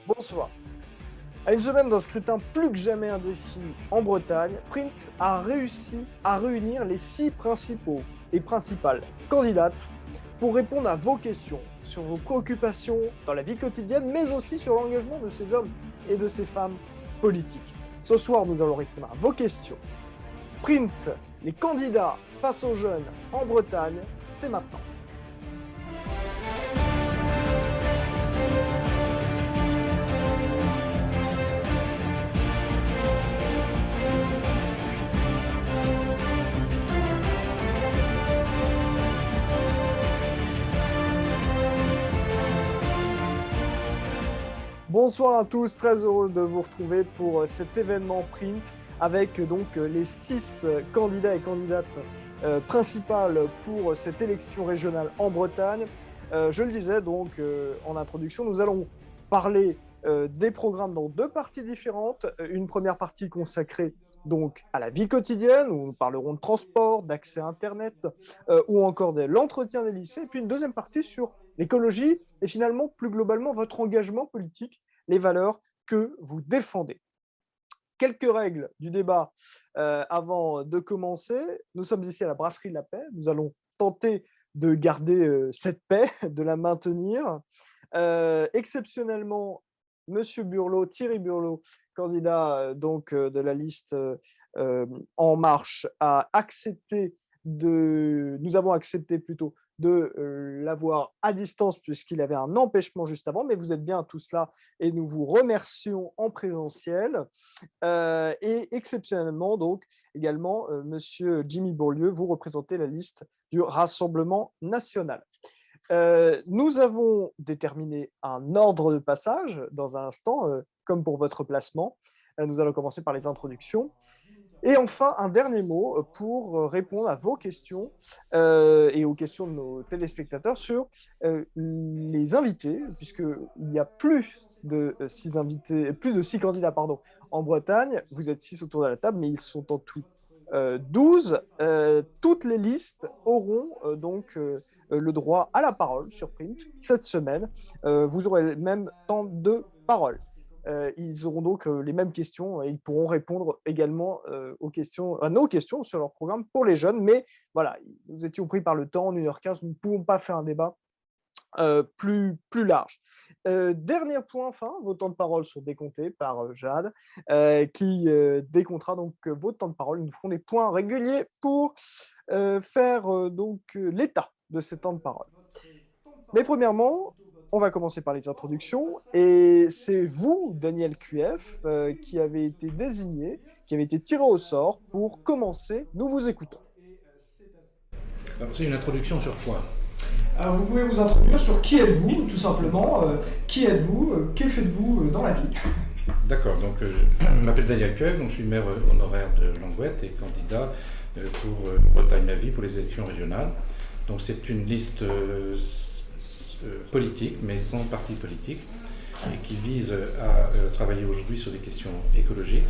Bonsoir. À une semaine d'un scrutin plus que jamais indécis en Bretagne, Print a réussi à réunir les 6 principaux et principales candidates pour répondre à vos questions sur vos préoccupations dans la vie quotidienne, mais aussi sur l'engagement de ces hommes et de ces femmes politiques. Ce soir, nous allons répondre à vos questions. Print, les candidats face aux jeunes en Bretagne, c'est maintenant. Bonsoir à tous, très heureux de vous retrouver pour cet événement Print avec donc les 6 candidats et candidates principales pour cette élection régionale en Bretagne. Je le disais donc en introduction, nous allons parler des programmes dans 2 parties différentes. Une première partie consacrée donc à la vie quotidienne, où nous parlerons de transport, d'accès à Internet ou encore de l'entretien des lycées. Et puis une deuxième partie sur l'écologie et finalement plus globalement votre engagement politique, les valeurs que vous défendez. Quelques règles du débat avant de commencer. Nous sommes ici à la Brasserie de la Paix. Nous allons tenter de garder cette paix, de la maintenir. Exceptionnellement, Monsieur Burlot, Thierry Burlot, candidat de la liste En Marche, a accepté nous avons accepté plutôt de l'avoir à distance puisqu'il avait un empêchement juste avant, mais vous êtes bien tous là et nous vous remercions en présentiel. Et exceptionnellement, donc, également, Monsieur Jimmy Beaulieu, vous représentez la liste du Rassemblement national. Nous avons déterminé un ordre de passage dans un instant, comme pour votre placement. Nous allons commencer par les introductions. Et enfin, un dernier mot pour répondre à vos questions et aux questions de nos téléspectateurs sur les invités, puisqu'il y a plus de 6 invités, plus de 6 candidats pardon, en Bretagne. Vous êtes 6 autour de la table, mais ils sont en tout 12. Toutes les listes auront le droit à la parole sur Print cette semaine. Vous aurez même temps de parole. Ils auront donc les mêmes questions et ils pourront répondre également à nos questions sur leur programme pour les jeunes. Mais voilà, nous étions pris par le temps, en 1h15, nous ne pouvons pas faire un débat plus large. Dernier point, enfin, vos temps de parole sont décomptés par Jade, qui décomptera donc vos temps de parole. Nous ferons des points réguliers pour faire l'état de ces temps de parole. Mais premièrement, on va commencer par les introductions. Et c'est vous, Daniel QF, qui avez été désigné, qui avez été tiré au sort pour commencer. Nous vous écoutons. Alors, c'est une introduction sur quoi? Alors, vous pouvez vous introduire sur qui êtes-vous, tout simplement. Qui êtes-vous, que faites-vous dans la vie? D'accord, donc je m'appelle Daniel Cuev, donc je suis maire honoraire de Langouette et candidat pour Bretagne la vie pour les élections régionales. Donc c'est une liste politique, mais sans parti politique, et qui vise à travailler aujourd'hui sur des questions écologiques,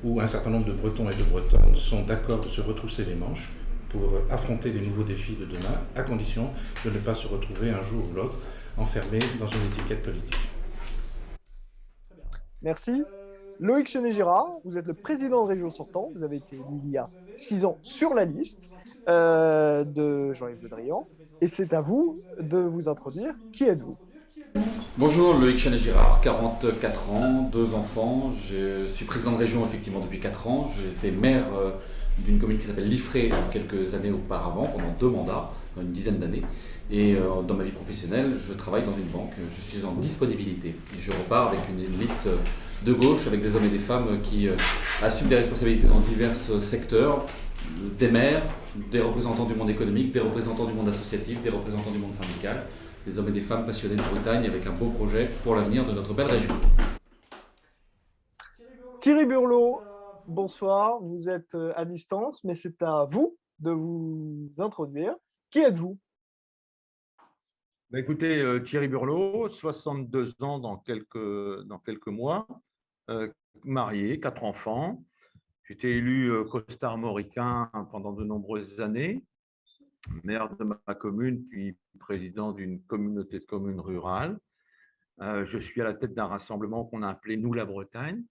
où un certain nombre de Bretons et de Bretonnes sont d'accord de se retrousser les manches pour affronter les nouveaux défis de demain, à condition de ne pas se retrouver un jour ou l'autre enfermé dans une étiquette politique. Merci. Loïc Chenet-Girard, vous êtes le président de région sortant. Vous avez été élu il y a 6 ans sur la liste de Jean-Yves Le Drian. Et c'est à vous de vous introduire. Qui êtes-vous? Bonjour, Loïc Chenet-Girard, 44 ans, 2 enfants. Je suis président de région effectivement depuis 4 ans. J'ai été maire d'une commune qui s'appelle Liffré quelques années auparavant, pendant 2 mandats, une dizaine d'années. Et dans ma vie professionnelle, je travaille dans une banque. Je suis en disponibilité. Et je repars avec une liste de gauche avec des hommes et des femmes qui assument des responsabilités dans divers secteurs, des maires, des représentants du monde économique, des représentants du monde associatif, des représentants du monde syndical, des hommes et des femmes passionnés de Bretagne avec un beau projet pour l'avenir de notre belle région. Thierry Burlot, bonsoir. Vous êtes à distance, mais c'est à vous de vous introduire. Qui êtes-vous? Écoutez, Thierry Burlot, 62 ans dans quelques mois, marié, 4 enfants. J'ai été élu costar-mauricain pendant de nombreuses années, maire de ma commune, puis président d'une communauté de communes rurales. Je suis à la tête d'un rassemblement qu'on a appelé Nous la Bretagne,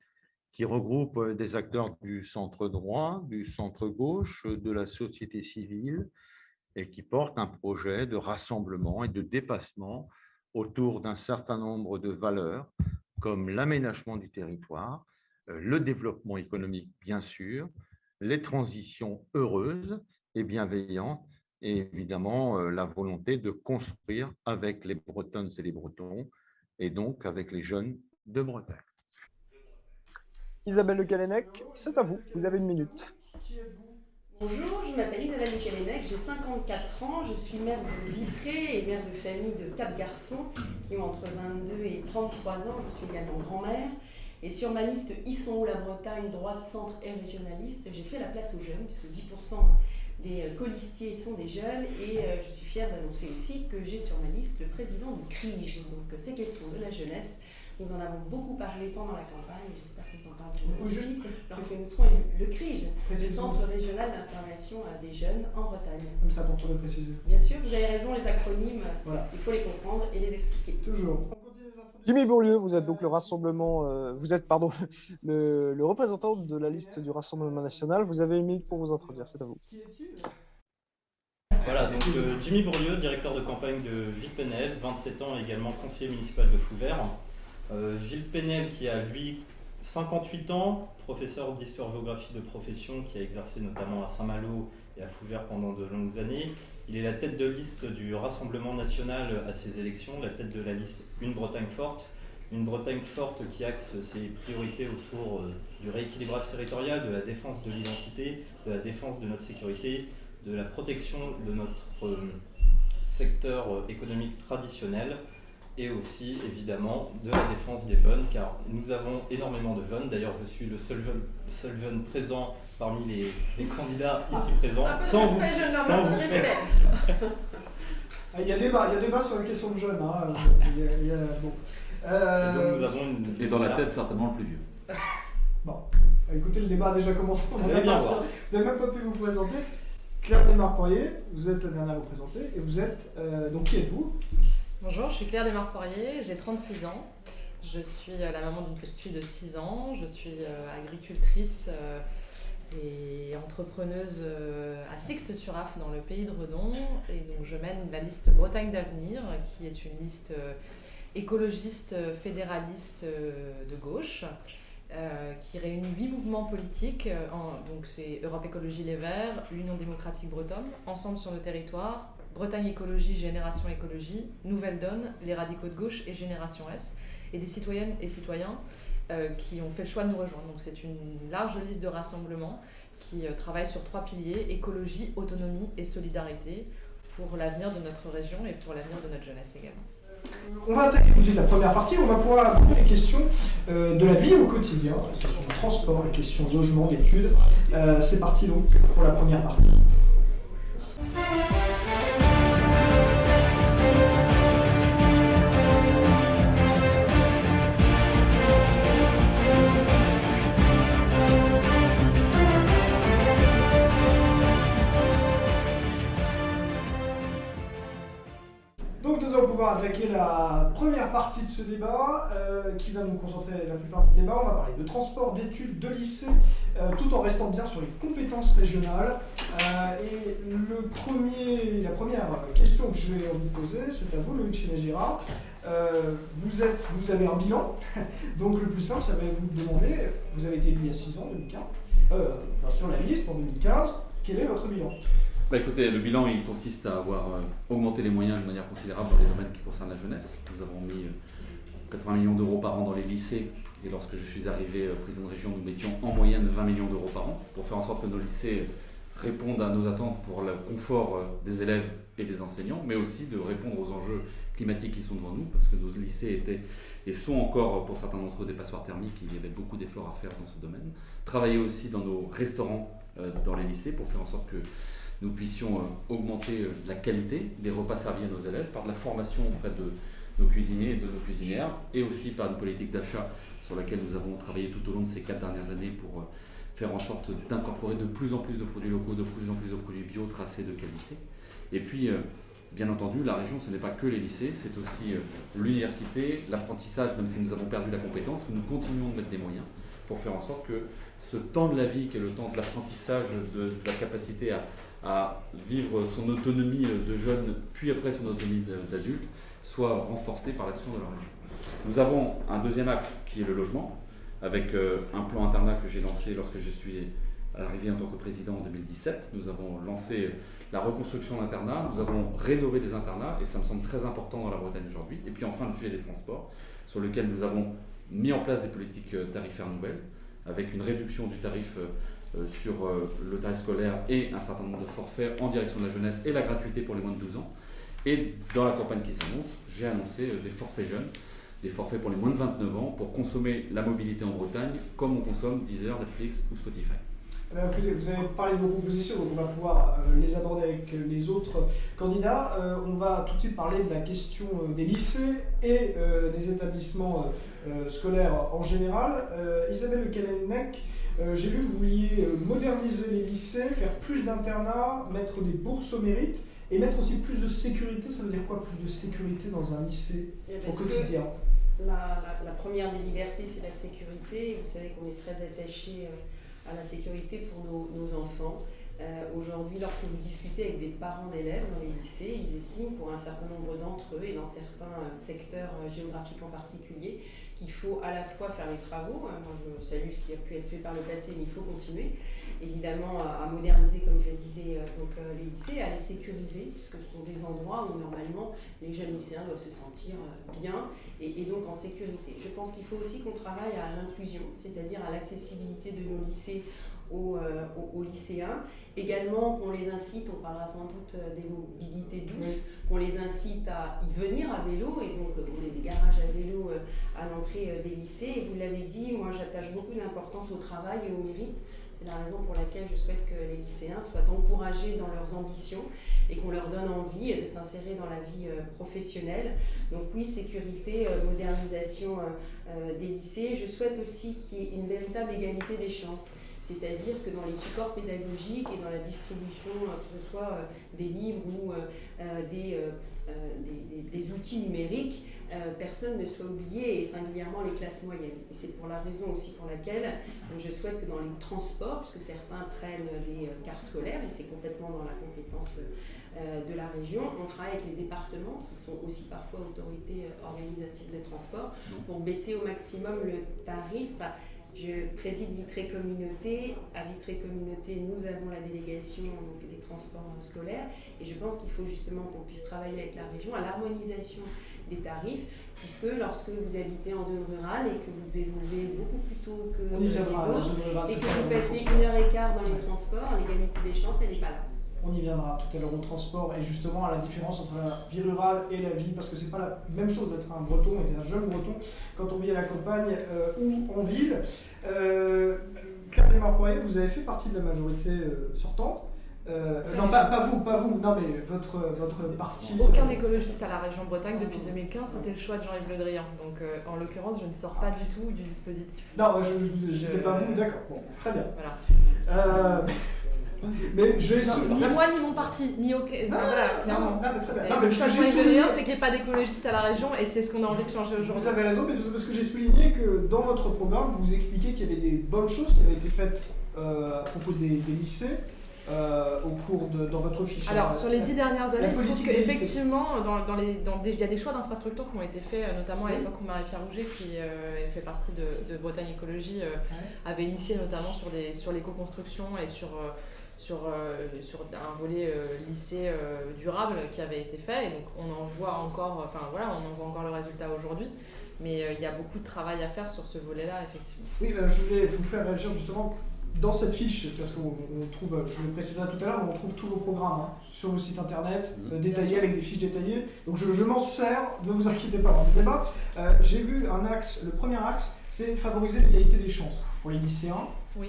qui regroupe des acteurs du centre droit, du centre gauche, de la société civile, et qui porte un projet de rassemblement et de dépassement autour d'un certain nombre de valeurs, comme l'aménagement du territoire, le développement économique, bien sûr, les transitions heureuses et bienveillantes, et évidemment la volonté de construire avec les Bretonnes et les Bretons, et donc avec les jeunes de Bretagne. Isabelle Le Callennec, c'est à vous, vous avez 1 minute. Bonjour, je m'appelle Isabelle Le Callennec, j'ai 54 ans, je suis mère de Vitré et mère de famille de 4 garçons qui ont entre 22 et 33 ans, je suis également grand-mère. Et sur ma liste Ils sont où la Bretagne, droite, centre et régionaliste, j'ai fait la place aux jeunes, puisque 10% des colistiers sont des jeunes, et je suis fière d'annoncer aussi que j'ai sur ma liste le président du CRIJ, donc ces questions de la jeunesse. Nous en avons beaucoup parlé pendant la campagne et j'espère que nous en parlerons aussi lorsque nous serons élus. Le CRIJ, le Centre Régional d'Information des Jeunes en Bretagne. Comme ça, pour te le préciser. Bien sûr, vous avez raison, les acronymes, voilà. Il faut les comprendre et les expliquer. Toujours. Jimmy Bourlieu, vous êtes donc le rassemblement, le représentant de la liste du Rassemblement national. Vous avez 1 minute pour vous introduire, c'est à vous. Voilà, donc Jimmy Bourlieu, directeur de campagne de Gilles Penel, 27 ans, également conseiller municipal de Fougères. Gilles Penel qui a lui 58 ans, professeur d'histoire-géographie de profession qui a exercé notamment à Saint-Malo et à Fougères pendant de longues années. Il est la tête de liste du Rassemblement national à ces élections, la tête de la liste Une Bretagne forte. Une Bretagne forte qui axe ses priorités autour du rééquilibrage territorial, de la défense de l'identité, de la défense de notre sécurité, de la protection de notre secteur économique traditionnel et aussi évidemment de la défense des jeunes, car nous avons énormément de jeunes. D'ailleurs, je suis le seul jeune présent parmi les candidats ici présents. Sans vous faire. Il y a débat sur la question de jeunes. Hein. Et donc nous avons Et dans la tête, certainement le plus vieux. Bon, écoutez, le débat a déjà commencé. Vous allez bien voir. Vous n'avez même pas pu vous présenter. Claire Desmarres-Poirier, vous êtes la dernière à vous présenter. Et vous êtes. Donc, qui êtes-vous ? Bonjour, je suis Claire Desmarres-Poirier, j'ai 36 ans. Je suis la maman d'une petite fille de 6 ans. Je suis agricultrice et entrepreneuse à Sixte-sur-Affe dans le pays de Redon. Et donc je mène la liste Bretagne d'avenir, qui est une liste écologiste, fédéraliste de gauche, qui réunit 8 mouvements politiques. Donc c'est Europe Écologie Les Verts, l'Union démocratique bretonne, Ensemble sur le territoire, Bretagne Écologie, Génération Écologie, Nouvelle Donne, les radicaux de gauche et Génération S, et des citoyennes et citoyens qui ont fait le choix de nous rejoindre. Donc c'est une large liste de rassemblements qui travaille sur 3 piliers, écologie, autonomie et solidarité, pour l'avenir de notre région et pour l'avenir de notre jeunesse également. On va attaquer tout de suite la première partie. On va pouvoir aborder les questions de la vie au quotidien, les questions de transport, les questions de logement, d'études. C'est parti donc pour la première partie. Nous allons pouvoir attaquer la première partie de ce débat qui va nous concentrer la plupart du débat. On va parler de transport, d'études, de lycée, tout en restant bien sur les compétences régionales. Et la première question que je vais vous poser, c'est à vous, Loïc Chénet-Girard. Vous avez un bilan, donc le plus simple, ça va vous demander, vous avez été élu il y a 6 ans, 2015, sur la liste en 2015, quel est votre bilan ? Écoutez, le bilan il consiste à avoir augmenté les moyens de manière considérable dans les domaines qui concernent la jeunesse. Nous avons mis 80 millions d'euros par an dans les lycées, et lorsque je suis arrivé président de région, nous mettions en moyenne 20 millions d'euros par an pour faire en sorte que nos lycées répondent à nos attentes pour le confort des élèves et des enseignants, mais aussi de répondre aux enjeux climatiques qui sont devant nous, parce que nos lycées étaient et sont encore pour certains d'entre eux des passoires thermiques. Il y avait beaucoup d'efforts à faire dans ce domaine. Travailler aussi dans nos restaurants dans les lycées pour faire en sorte que nous puissions augmenter la qualité des repas servis à nos élèves par de la formation auprès de nos cuisiniers et de nos cuisinières, et aussi par une politique d'achat sur laquelle nous avons travaillé tout au long de ces 4 dernières années pour faire en sorte d'incorporer de plus en plus de produits locaux, de plus en plus de produits bio, tracés de qualité. Et puis Bien entendu, la région, ce n'est pas que les lycées, c'est aussi l'université, l'apprentissage, même si nous avons perdu la compétence, où nous continuons de mettre des moyens pour faire en sorte que ce temps de la vie, qui est le temps de l'apprentissage, de la capacité à vivre son autonomie de jeune, puis après son autonomie d'adulte, soit renforcé par l'action de la région. Nous avons un deuxième axe qui est le logement, avec un plan internat que j'ai lancé lorsque je suis arrivé en tant que président en 2017. Nous avons lancé la reconstruction d'internats, nous avons rénové des internats, et ça me semble très important dans la Bretagne aujourd'hui. Et puis enfin, le sujet des transports, sur lequel nous avons mis en place des politiques tarifaires nouvelles, avec une réduction du tarif sur le tarif scolaire et un certain nombre de forfaits en direction de la jeunesse et la gratuité pour les moins de 12 ans. Et dans la campagne qui s'annonce, j'ai annoncé des forfaits jeunes, des forfaits pour les moins de 29 ans pour consommer la mobilité en Bretagne comme on consomme Deezer, Netflix ou Spotify. Écoutez, vous avez parlé de vos propositions, donc on va pouvoir les aborder avec les autres candidats. On va tout de suite parler de la question des lycées et des établissements scolaires en général. Isabelle Lecalenec, j'ai vu que vous vouliez moderniser les lycées, faire plus d'internats, mettre des bourses au mérite et mettre aussi plus de sécurité. Ça veut dire quoi, plus de sécurité dans un lycée au quotidien? La première des libertés, c'est la sécurité. Vous savez qu'on est très attaché à la sécurité pour nos enfants. Aujourd'hui, lorsque vous discutez avec des parents d'élèves dans les lycées, ils estiment pour un certain nombre d'entre eux et dans certains secteurs géographiques en particulier qu'il faut à la fois faire les travaux, moi je salue ce qui a pu être fait par le passé, mais il faut continuer, évidemment à moderniser, comme je le disais, les lycées, à les sécuriser, puisque ce sont des endroits où normalement les jeunes lycéens doivent se sentir bien et donc en sécurité. Je pense qu'il faut aussi qu'on travaille à l'inclusion, c'est-à-dire à l'accessibilité de nos lycées aux lycéens. Également qu'on les incite, on parlera sans doute des mobilités douces, qu'on les incite à y venir à vélo et donc on ait des garages à vélo à l'entrée des lycées. Et vous l'avez dit, moi j'attache beaucoup d'importance au travail et au mérite. C'est la raison pour laquelle je souhaite que les lycéens soient encouragés dans leurs ambitions et qu'on leur donne envie de s'insérer dans la vie professionnelle. Donc oui, sécurité, modernisation des lycées. Je souhaite aussi qu'il y ait une véritable égalité des chances. C'est-à-dire que dans les supports pédagogiques et dans la distribution, que ce soit des livres ou des outils numériques, personne ne soit oublié, et singulièrement les classes moyennes. Et c'est pour la raison aussi pour laquelle je souhaite que dans les transports, puisque certains prennent des cars scolaires, et c'est complètement dans la compétence de la région, on travaille avec les départements, qui sont aussi parfois autorités organisatives de transport, pour baisser au maximum le tarif. Je préside Vitré Communauté. À Vitré Communauté, nous avons la délégation des transports scolaires et je pense qu'il faut justement qu'on puisse travailler avec la région à l'harmonisation des tarifs, puisque lorsque vous habitez en zone rurale et que vous devez vous lever beaucoup plus tôt que les autres et que vous passez 1h15 dans les transports, l'égalité des chances, elle n'est pas là. On y viendra tout à l'heure au transport et justement à la différence entre la vie rurale et la vie, parce que c'est pas la même chose d'être un breton et d'être un jeune breton quand on vit à la campagne ou en ville. Claire Desmarres-Poirier, vous avez fait partie de la majorité sortante. Non, pas vous, non mais votre parti. Aucun écologiste à la région Bretagne depuis 2015, c'était le choix de Jean-Yves Le Drian. Donc en l'occurrence, je ne sors pas du tout du dispositif. Non, je n'étais pas vous, d'accord, bon, très bien. Voilà. Mais ni moi ni mon parti, ni aucun. Voilà, clairement. Le choix de Jean-Yves Le Drian, c'est qu'il n'y ait pas d'écologistes à la région et c'est ce qu'on a envie de changer aujourd'hui. Vous avez raison, mais c'est parce que j'ai souligné que dans votre programme, vous expliquez qu'il y avait des bonnes choses qui avaient été faites à propos des lycées. Au cours dans votre fiche. Alors sur les 10 dernières années, je trouve qu'effectivement il y a des choix d'infrastructures qui ont été faits, notamment à l'époque où Marie-Pierre Rouget, qui fait partie de Bretagne Écologie, avait initié notamment sur l'éco-construction et sur un volet lycée durable qui avait été fait, et donc on en voit encore le résultat aujourd'hui. Mais il y a beaucoup de travail à faire sur ce volet-là, effectivement. Oui, je voulais vous faire réagir justement dans cette fiche, parce qu'on trouve, je le préciserai tout à l'heure, on trouve tous vos programmes sur vos sites internet, détaillés avec des fiches détaillées. Donc je m'en sers, ne vous inquiétez pas dans le débat. J'ai vu un axe, le premier axe, c'est favoriser l'égalité des chances pour les lycéens. Oui.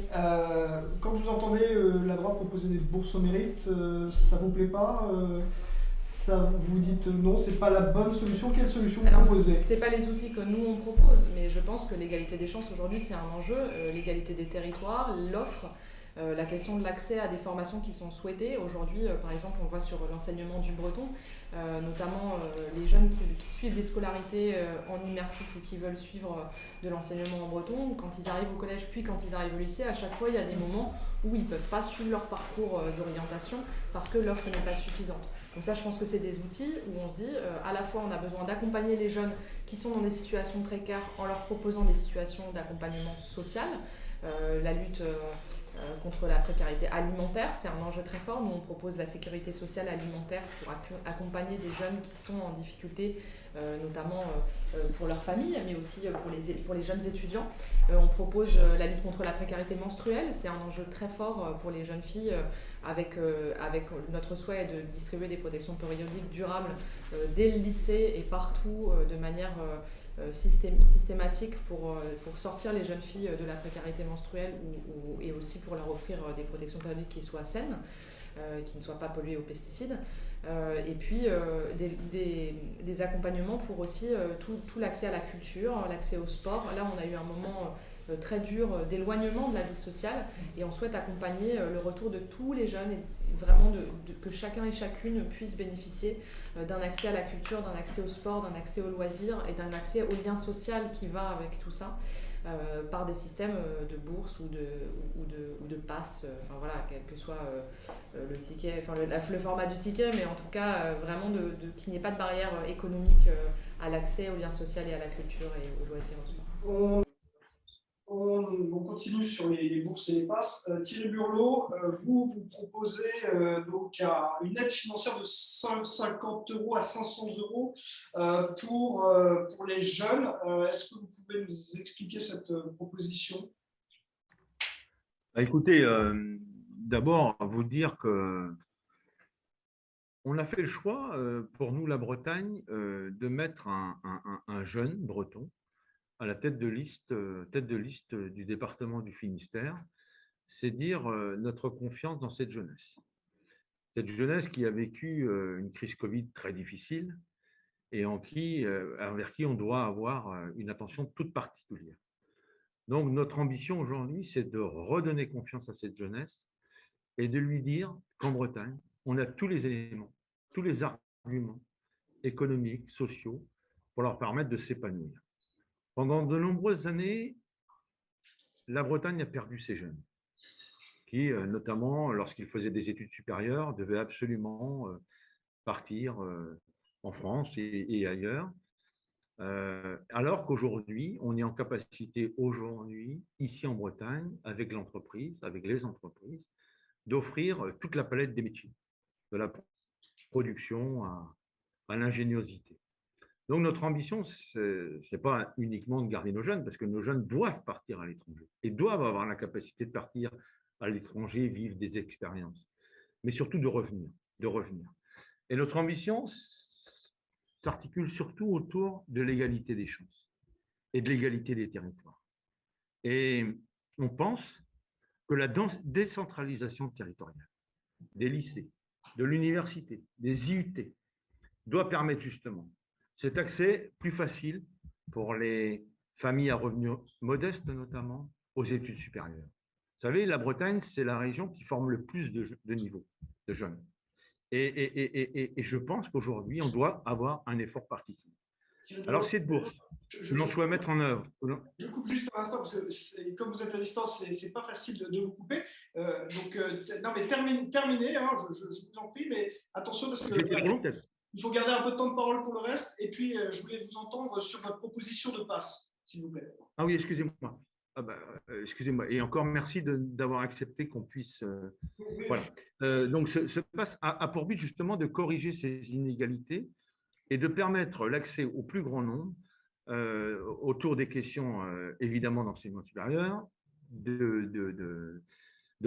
Quand vous entendez la droite proposer des bourses au mérite, ça vous plaît pas vous dites non, c'est pas la bonne solution. Quelle solution vous proposez ? C'est pas les outils que nous on propose, mais je pense que l'égalité des chances aujourd'hui c'est un enjeu, l'égalité des territoires, l'offre. la question de l'accès à des formations qui sont souhaitées. Aujourd'hui, par exemple, on voit sur l'enseignement du breton, notamment les jeunes qui suivent des scolarités en immersif ou qui veulent suivre de l'enseignement en breton, quand ils arrivent au collège puis quand ils arrivent au lycée, à chaque fois il y a des moments où ils ne peuvent pas suivre leur parcours d'orientation parce que l'offre n'est pas suffisante. Donc ça, je pense que c'est des outils où on se dit, à la fois on a besoin d'accompagner les jeunes qui sont dans des situations précaires en leur proposant des situations d'accompagnement social. La lutte contre la précarité alimentaire, c'est un enjeu très fort. Nous, on propose la sécurité sociale alimentaire pour accompagner des jeunes qui sont en difficulté, notamment pour leur famille, mais aussi pour les jeunes étudiants. On propose la lutte contre la précarité menstruelle. C'est un enjeu très fort pour les jeunes filles, avec notre souhait de distribuer des protections périodiques durables dès le lycée et partout de manière systématique pour sortir les jeunes filles de la précarité menstruelle et aussi pour leur offrir des protections périodiques qui soient saines, qui ne soient pas polluées aux pesticides. Et puis des accompagnements pour aussi tout l'accès à la culture, l'accès au sport. Là, on a eu un moment très dur d'éloignement de la vie sociale et on souhaite accompagner le retour de tous les jeunes et vraiment que chacun et chacune puisse bénéficier d'un accès à la culture, d'un accès au sport, d'un accès aux loisirs et d'un accès au lien social qui va avec tout ça par des systèmes de bourse ou de passe, enfin voilà, quel que soit le ticket, enfin le format du ticket, mais en tout cas vraiment qu'il n'y ait pas de barrière économique à l'accès au lien social et à la culture et aux loisirs au sport. On continue sur les bourses et les passes. Thierry Burlot, vous proposez donc une aide financière de 150 € à 500 € pour les jeunes. Est-ce que vous pouvez nous expliquer cette proposition ? Écoutez, d'abord, vous dire que on a fait le choix, pour nous, la Bretagne, de mettre un jeune breton à la tête de liste du département du Finistère, c'est dire notre confiance dans cette jeunesse. Cette jeunesse qui a vécu une crise Covid très difficile et envers qui on doit avoir une attention toute particulière. Donc notre ambition aujourd'hui, c'est de redonner confiance à cette jeunesse et de lui dire qu'en Bretagne, on a tous les éléments, tous les arguments économiques, sociaux, pour leur permettre de s'épanouir. Pendant de nombreuses années, la Bretagne a perdu ses jeunes, qui, notamment lorsqu'ils faisaient des études supérieures, devaient absolument partir en France et ailleurs, alors qu'aujourd'hui, on est en capacité, ici en Bretagne, avec les entreprises, d'offrir toute la palette des métiers, de la production à l'ingéniosité. Donc, notre ambition, ce n'est pas uniquement de garder nos jeunes, parce que nos jeunes doivent partir à l'étranger et doivent avoir la capacité de partir à l'étranger, vivre des expériences, mais surtout de revenir. Et notre ambition s'articule surtout autour de l'égalité des chances et de l'égalité des territoires. Et on pense que la décentralisation territoriale des lycées, de l'université, des IUT, doit permettre justement cet accès plus facile pour les familles à revenus modestes, notamment, aux études supérieures. Vous savez, la Bretagne, c'est la région qui forme le plus de niveaux de jeunes. Et je pense qu'aujourd'hui, on doit avoir un effort particulier. Alors, cette bourse, l'on souhaite mettre en œuvre. Je coupe juste un instant, parce que comme vous êtes à distance, ce n'est pas facile de vous couper. Non, mais terminez, hein, je vous en prie, mais attention, parce que il faut garder un peu de temps de parole pour le reste. Et puis, je voulais vous entendre sur votre proposition de passe, s'il vous plaît. Ah oui, excusez-moi. Excusez-moi. Et encore merci d'avoir accepté qu'on puisse… Oui. Voilà. Donc, ce passe a pour but justement de corriger ces inégalités et de permettre l'accès au plus grand nombre autour des questions, évidemment, d'enseignement supérieur, de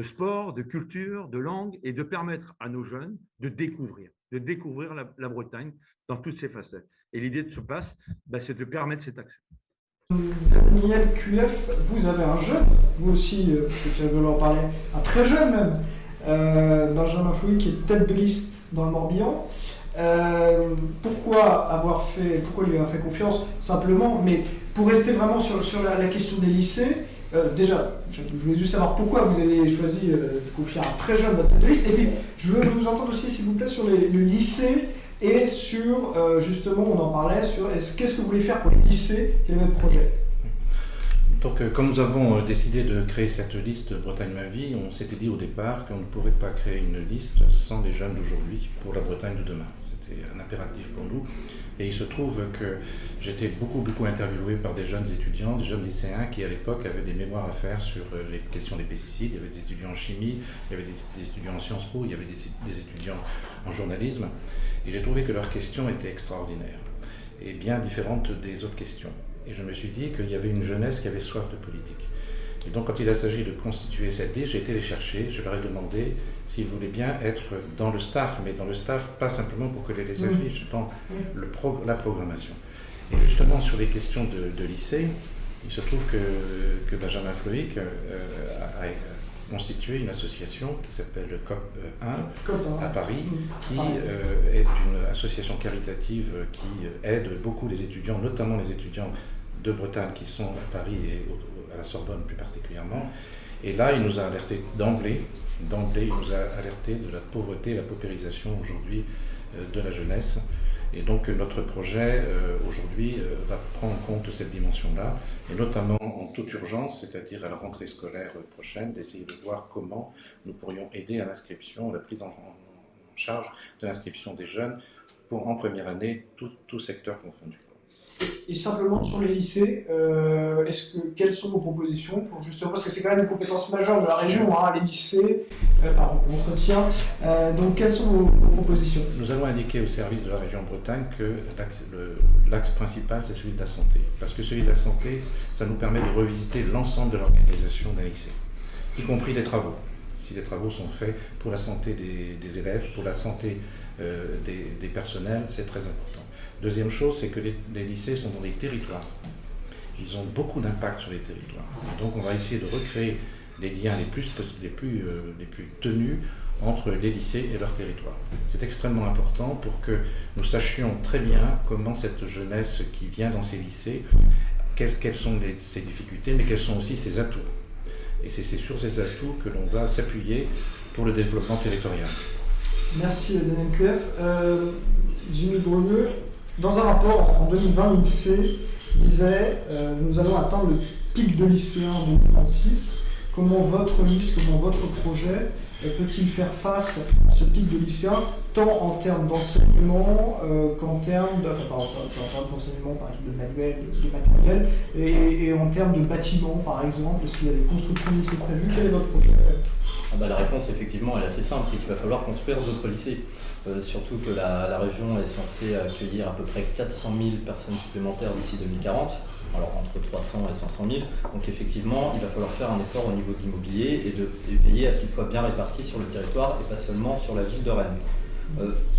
sport, de culture, de langue, et de permettre à nos jeunes de découvrir la Bretagne dans toutes ses facettes. Et l'idée de ce passe, c'est de permettre cet accès. Daniel QF, vous avez un jeune, vous aussi, je vais en parler, un très jeune même, Benjamin Flouy, qui est tête de liste dans le Morbihan. Pourquoi lui avoir fait confiance? Simplement, mais pour rester vraiment sur la question des lycées, Déjà, je voulais juste savoir pourquoi vous avez choisi de confier un très jeune votre tête de liste. Et puis, je veux vous entendre aussi, s'il vous plaît, sur le lycée et sur, justement, on en parlait, sur qu'est-ce que vous voulez faire pour les lycées, quel est votre projet? Donc, comme nous avons décidé de créer cette liste Bretagne Ma Vie, on s'était dit au départ qu'on ne pourrait pas créer une liste sans les jeunes d'aujourd'hui pour la Bretagne de demain. C'était un impératif pour nous. Et il se trouve que j'étais beaucoup interviewé par des jeunes étudiants, des jeunes lycéens qui à l'époque avaient des mémoires à faire sur les questions des pesticides. Il y avait des étudiants en chimie, il y avait des étudiants en Sciences Po, il y avait des étudiants en journalisme. Et j'ai trouvé que leurs questions étaient extraordinaires et bien différentes des autres questions. Et je me suis dit qu'il y avait une jeunesse qui avait soif de politique. Et donc quand il a s'agi de constituer cette liste, j'ai été les chercher, je leur ai demandé s'ils voulaient bien être dans le staff, mais dans le staff pas simplement pour coller les affiches, dans la programmation. Et justement sur les questions de lycée, il se trouve que Benjamin Floïc a constitué une association qui s'appelle COP1 à Paris, qui est une association caritative qui aide beaucoup les étudiants, notamment les étudiants de Bretagne qui sont à Paris et à la Sorbonne plus particulièrement. Et là, il nous a alerté d'emblée, il nous a alerté de la pauvreté, la paupérisation aujourd'hui de la jeunesse. Et donc notre projet aujourd'hui va prendre en compte cette dimension-là, et notamment en toute urgence, c'est-à-dire à la rentrée scolaire prochaine, d'essayer de voir comment nous pourrions aider à l'inscription, à la prise en charge de l'inscription des jeunes pour en première année, tout secteur confondu. Et simplement sur les lycées, quelles sont vos propositions pour justement, parce que c'est quand même une compétence majeure de la région, les lycées, l'entretien, donc quelles sont vos propositions? Nous allons indiquer au service de la région Bretagne que l'axe principal c'est celui de la santé, parce que celui de la santé, ça nous permet de revisiter l'ensemble de l'organisation d'un lycée, y compris les travaux. Si les travaux sont faits pour la santé des élèves, pour la santé des personnels, c'est très important. Deuxième chose, c'est que les lycées sont dans des territoires. Ils ont beaucoup d'impact sur les territoires. Et donc on va essayer de recréer des liens les plus tenus entre les lycées et leur territoire. C'est extrêmement important pour que nous sachions très bien comment cette jeunesse qui vient dans ces lycées, quelles sont ses difficultés, mais quels sont aussi ses atouts. Et c'est sur ces atouts que l'on va s'appuyer pour le développement territorial. Merci Daniel QF. Jimmy Bruneux, dans un rapport en 2020, l'INSEE disait nous allons atteindre le pic de lycéens en 2026. Comment votre liste, comment votre projet peut-il faire face à ce pic de lycéens, tant en termes d'enseignement qu'en termes d'enseignement, par exemple, de manuel, de matériel, et en termes de bâtiments, par exemple? Est-ce qu'il y a des constructions de lycées prévues? Quel est votre projet? La réponse, effectivement, elle est assez simple, c'est qu'il va falloir construire d'autres lycées. Surtout que la région est censée accueillir à peu près 400 000 personnes supplémentaires d'ici 2040, alors entre 300 et 500 000. Donc effectivement, il va falloir faire un effort au niveau de l'immobilier et veiller à ce qu'il soit bien réparti sur le territoire et pas seulement sur la ville de Rennes.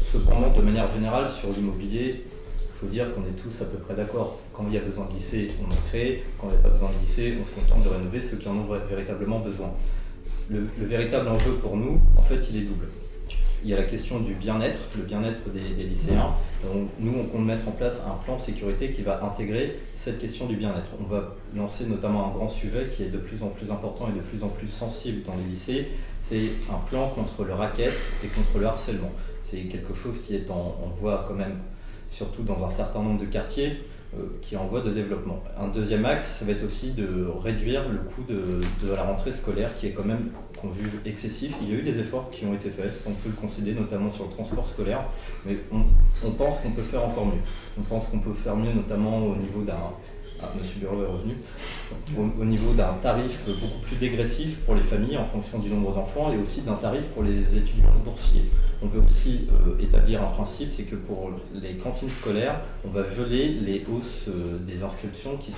Cependant, de manière générale, sur l'immobilier, il faut dire qu'on est tous à peu près d'accord. Quand il y a besoin de lycée, on en crée. Quand il n'y a pas besoin de lycée, on se contente de rénover ceux qui en ont véritablement besoin. Le véritable enjeu pour nous, en fait, il est double. Il y a la question du bien-être, le bien-être des lycéens. Donc, nous, on compte mettre en place un plan sécurité qui va intégrer cette question du bien-être. On va lancer notamment un grand sujet qui est de plus en plus important et de plus en plus sensible dans les lycées. C'est un plan contre le racket et contre le harcèlement. C'est quelque chose qui est en voie quand même, surtout dans un certain nombre de quartiers, qui est en voie de développement. Un deuxième axe, ça va être aussi de réduire le coût de la rentrée scolaire qui est quand même, qu'on juge excessif. Il y a eu des efforts qui ont été faits, on peut le concéder, notamment sur le transport scolaire, mais on pense qu'on peut faire encore mieux. On pense qu'on peut faire mieux notamment au niveau Monsieur Burlot est revenu, au niveau d'un tarif beaucoup plus dégressif pour les familles en fonction du nombre d'enfants et aussi d'un tarif pour les étudiants boursiers. On veut aussi établir un principe, c'est que pour les cantines scolaires, on va geler les hausses des inscriptions qui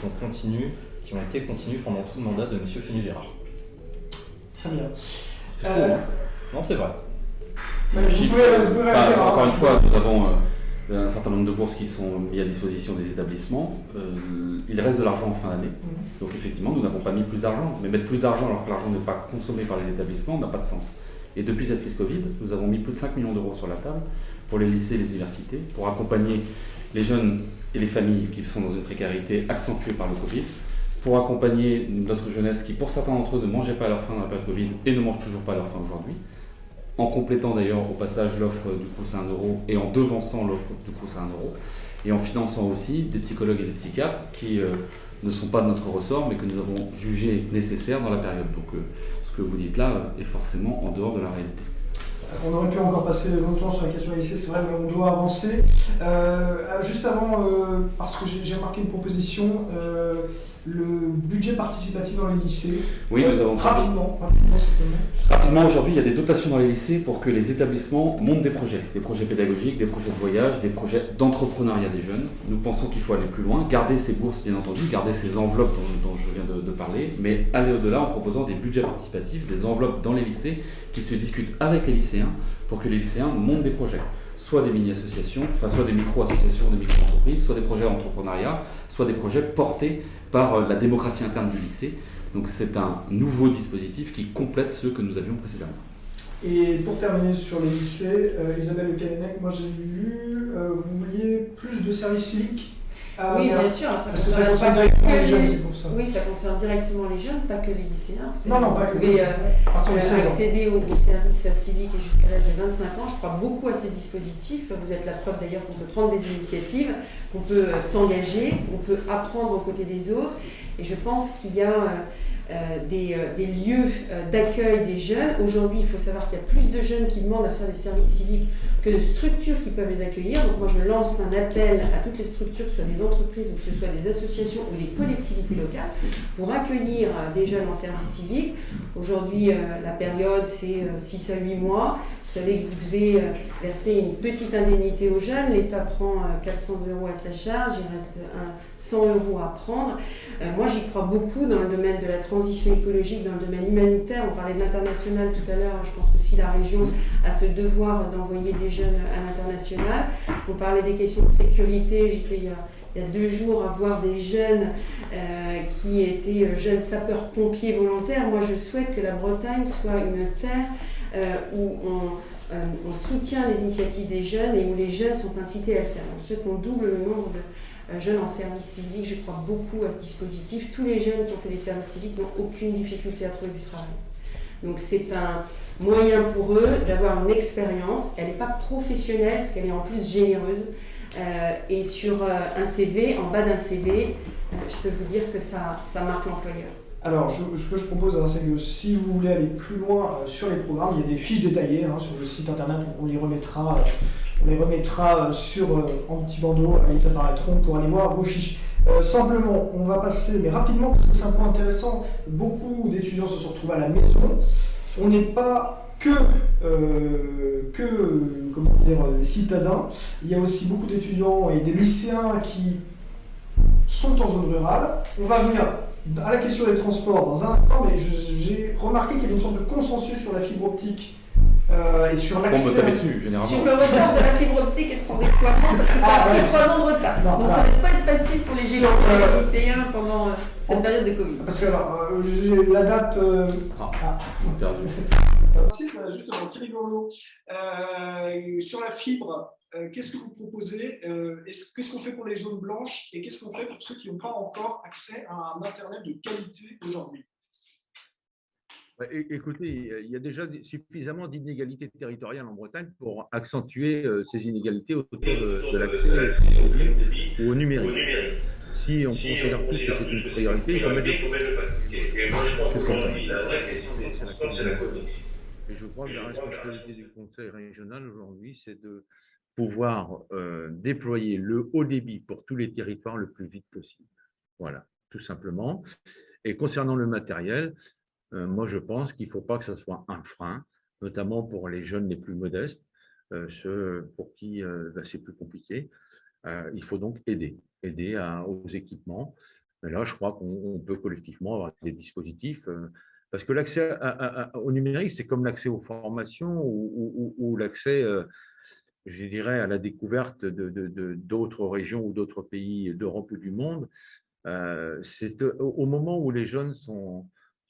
ont été continues pendant tout le mandat de M. Chénier-Gérard. Très bien. C'est faux, hein? Non, c'est vrai. Encore une fois, nous avons un certain nombre de bourses qui sont mises à disposition des établissements. Il reste de l'argent en fin d'année. Donc effectivement, nous n'avons pas mis plus d'argent. Mais mettre plus d'argent alors que l'argent n'est pas consommé par les établissements n'a pas de sens. Et depuis cette crise Covid, nous avons mis plus de 5 millions d'euros sur la table pour les lycées et les universités, pour accompagner les jeunes et les familles qui sont dans une précarité accentuée par le Covid, pour accompagner notre jeunesse qui, pour certains d'entre eux, ne mangeaient pas à leur faim dans la période Covid et ne mangent toujours pas à leur faim aujourd'hui, en complétant d'ailleurs au passage l'offre du Crous à 1 euro et en devançant l'offre du Crous à 1 euro, et en finançant aussi des psychologues et des psychiatres qui ne sont pas de notre ressort mais que nous avons jugé nécessaire dans la période. Donc ce que vous dites là est forcément en dehors de la réalité. On aurait pu encore passer longtemps sur la question lycée, c'est vrai, mais on doit avancer. Juste avant, parce que j'ai remarqué une proposition, le budget participatif dans les lycées. Oui, nous avons rapidement, Rapidement, aujourd'hui, il y a des dotations dans les lycées pour que les établissements montent des projets pédagogiques, des projets de voyage, des projets d'entrepreneuriat des jeunes. Nous pensons qu'il faut aller plus loin, garder ces bourses bien entendu, garder ces enveloppes dont je viens de parler, mais aller au-delà en proposant des budgets participatifs, des enveloppes dans les lycées qui se discutent avec les lycéens pour que les lycéens montent des projets. Soit des mini-associations, soit des micro-associations, des micro-entreprises, soit des projets d'entrepreneuriat, soit des projets portés par la démocratie interne du lycée. Donc c'est un nouveau dispositif qui complète ceux que nous avions précédemment. Et pour terminer sur les lycées, Isabelle Le Callennec, moi j'ai lu, vous vouliez plus de services civiques. Oui, bien sûr. Ça concerne directement les jeunes, c'est pour ça. Oui, ça concerne directement les jeunes, pas que les lycéens. Non, pas que les lycéens. Vous pouvez accéder accéder aux services civiques jusqu'à l'âge de 25 ans. Je crois beaucoup à ces dispositifs. Vous êtes la preuve d'ailleurs qu'on peut prendre des initiatives, qu'on peut s'engager, qu'on peut apprendre aux côtés des autres. Et je pense qu'il y a des lieux d'accueil des jeunes. Aujourd'hui, il faut savoir qu'il y a plus de jeunes qui demandent à faire des services civiques que de structures qui peuvent les accueillir. Donc moi, je lance un appel à toutes les structures, que ce soit des entreprises ou que ce soit des associations ou des collectivités locales, pour accueillir des jeunes en service civique. Aujourd'hui, la période, c'est 6 à 8 mois. Vous savez que vous devez verser une petite indemnité aux jeunes. L'État prend 400 € à sa charge, il reste 100 € à prendre. Moi, j'y crois beaucoup dans le domaine de la transition écologique, dans le domaine humanitaire. On parlait de l'international tout à l'heure. Je pense qu'aussi la région a ce devoir d'envoyer des jeunes à l'international. On parlait des questions de sécurité. J'étais il y a 2 jours à voir des jeunes qui étaient jeunes sapeurs-pompiers volontaires. Moi, je souhaite que la Bretagne soit une terre où on soutient les initiatives des jeunes et où les jeunes sont incités à le faire. Je souhaite qu'on double le nombre de jeunes en service civique. Je crois beaucoup à ce dispositif. Tous les jeunes qui ont fait des services civiques n'ont aucune difficulté à trouver du travail. Donc c'est un moyen pour eux d'avoir une expérience. Elle n'est pas professionnelle parce qu'elle est en plus généreuse. Et sur un CV, en bas d'un CV, je peux vous dire que ça marque l'employeur. Alors, ce que je propose, c'est que si vous voulez aller plus loin sur les programmes, il y a des fiches détaillées sur le site internet, on les remettra en petit bandeau, ils apparaîtront pour aller voir vos fiches. Simplement, on va passer, mais rapidement, parce que c'est un point intéressant, beaucoup d'étudiants se sont retrouvés à la maison. On n'est pas que les citadins, il y a aussi beaucoup d'étudiants et des lycéens qui sont en zone rurale. On va venir à la question des transports dans un instant, mais j'ai remarqué qu'il y avait une sorte de consensus sur la fibre optique et sur l'accès. On me tapait dessus, généralement. Sur le retard de la fibre optique et de son déploiement, parce que ça a pris 3 ans de retard. Non, donc ça ne va pas être facile pour les élèves et les lycéens pendant cette période de Covid. Parce que j'ai la date. On a perdu. Justement, Thierry Gourlot, sur la fibre, qu'est-ce que vous proposez? Qu'est-ce qu'on fait pour les zones blanches et qu'est-ce qu'on fait pour ceux qui n'ont pas encore accès à un Internet de qualité aujourd'hui? Écoutez, il y a déjà suffisamment d'inégalités territoriales en Bretagne pour accentuer ces inégalités autour de l'accès au numérique. Si on considère plus que c'est une priorité, il faut mettre le Qu'est-ce qu'on fait? La vraie question des transports, c'est la connexion. Et je crois que la responsabilité du conseil régional aujourd'hui, c'est de pouvoir déployer le haut débit pour tous les territoires le plus vite possible. Voilà, tout simplement. Et concernant le matériel, moi je pense qu'il ne faut pas que ce soit un frein, notamment pour les jeunes les plus modestes, ceux pour qui c'est plus compliqué. Il faut donc aider aux équipements. Mais là, je crois qu'on peut collectivement avoir des dispositifs. Parce que l'accès au numérique, c'est comme l'accès aux formations ou l'accès, je dirais, à la découverte d'autres régions ou d'autres pays d'Europe ou du monde. C'est au moment où les jeunes sont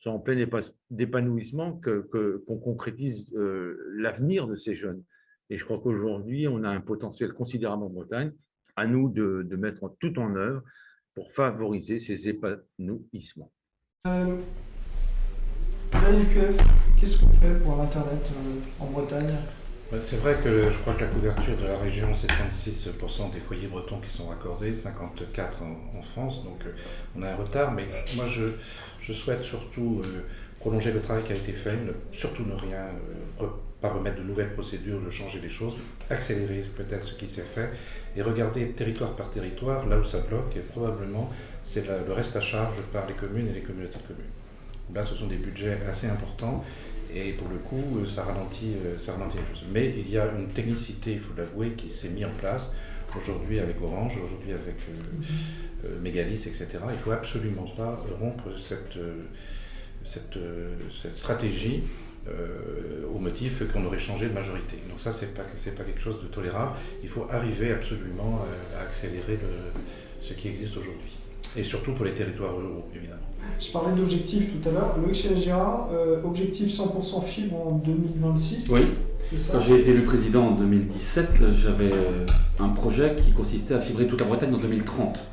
en plein d'épanouissement qu'on concrétise l'avenir de ces jeunes. Et je crois qu'aujourd'hui, on a un potentiel considérable en Bretagne. À nous de mettre tout en œuvre pour favoriser ces épanouissements. l'ALQF, qu'est-ce qu'on fait pour l'Internet en Bretagne? C'est vrai que je crois que la couverture de la région, c'est 36% des foyers bretons qui sont raccordés, 54% en France, donc on a un retard, mais moi je souhaite surtout prolonger le travail qui a été fait, surtout ne rien, pas remettre de nouvelles procédures, de changer les choses, accélérer peut-être ce qui s'est fait, et regarder territoire par territoire, là où ça bloque, et probablement c'est le reste à charge par les communes et les communautés de communes. Là, ce sont des budgets assez importants, et pour le coup, ça ralentit les choses. Mais il y a une technicité, il faut l'avouer, qui s'est mise en place aujourd'hui avec Orange, aujourd'hui avec Mégalis, etc. Il ne faut absolument pas rompre cette stratégie au motif qu'on aurait changé de majorité. Donc ça, c'est pas quelque chose de tolérable. Il faut arriver absolument à accélérer ce qui existe aujourd'hui. Et surtout pour les territoires ruraux, évidemment. Je parlais d'objectifs tout à l'heure. Loïc Chénez-Girard, objectif 100% fibre en 2026. Oui. Ça. Quand j'ai été élu président en 2017, j'avais un projet qui consistait à fibrer toute la Bretagne en 2030.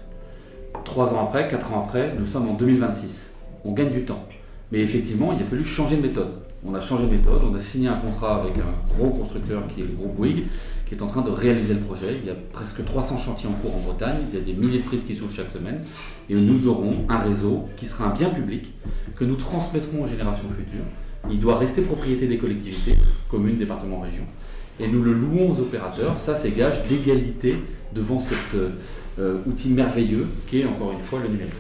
3 ans après, 4 ans après, nous sommes en 2026. On gagne du temps. Mais effectivement, il a fallu changer de méthode. On a changé de méthode, on a signé un contrat avec un gros constructeur qui est le groupe Bouygues, qui est en train de réaliser le projet. Il y a presque 300 chantiers en cours en Bretagne, il y a des milliers de prises qui s'ouvrent chaque semaine, et nous aurons un réseau qui sera un bien public, que nous transmettrons aux générations futures. Il doit rester propriété des collectivités, communes, départements, régions, et nous le louons aux opérateurs. Ça, c'est gage d'égalité devant cet outil merveilleux qui est, encore une fois, le numérique.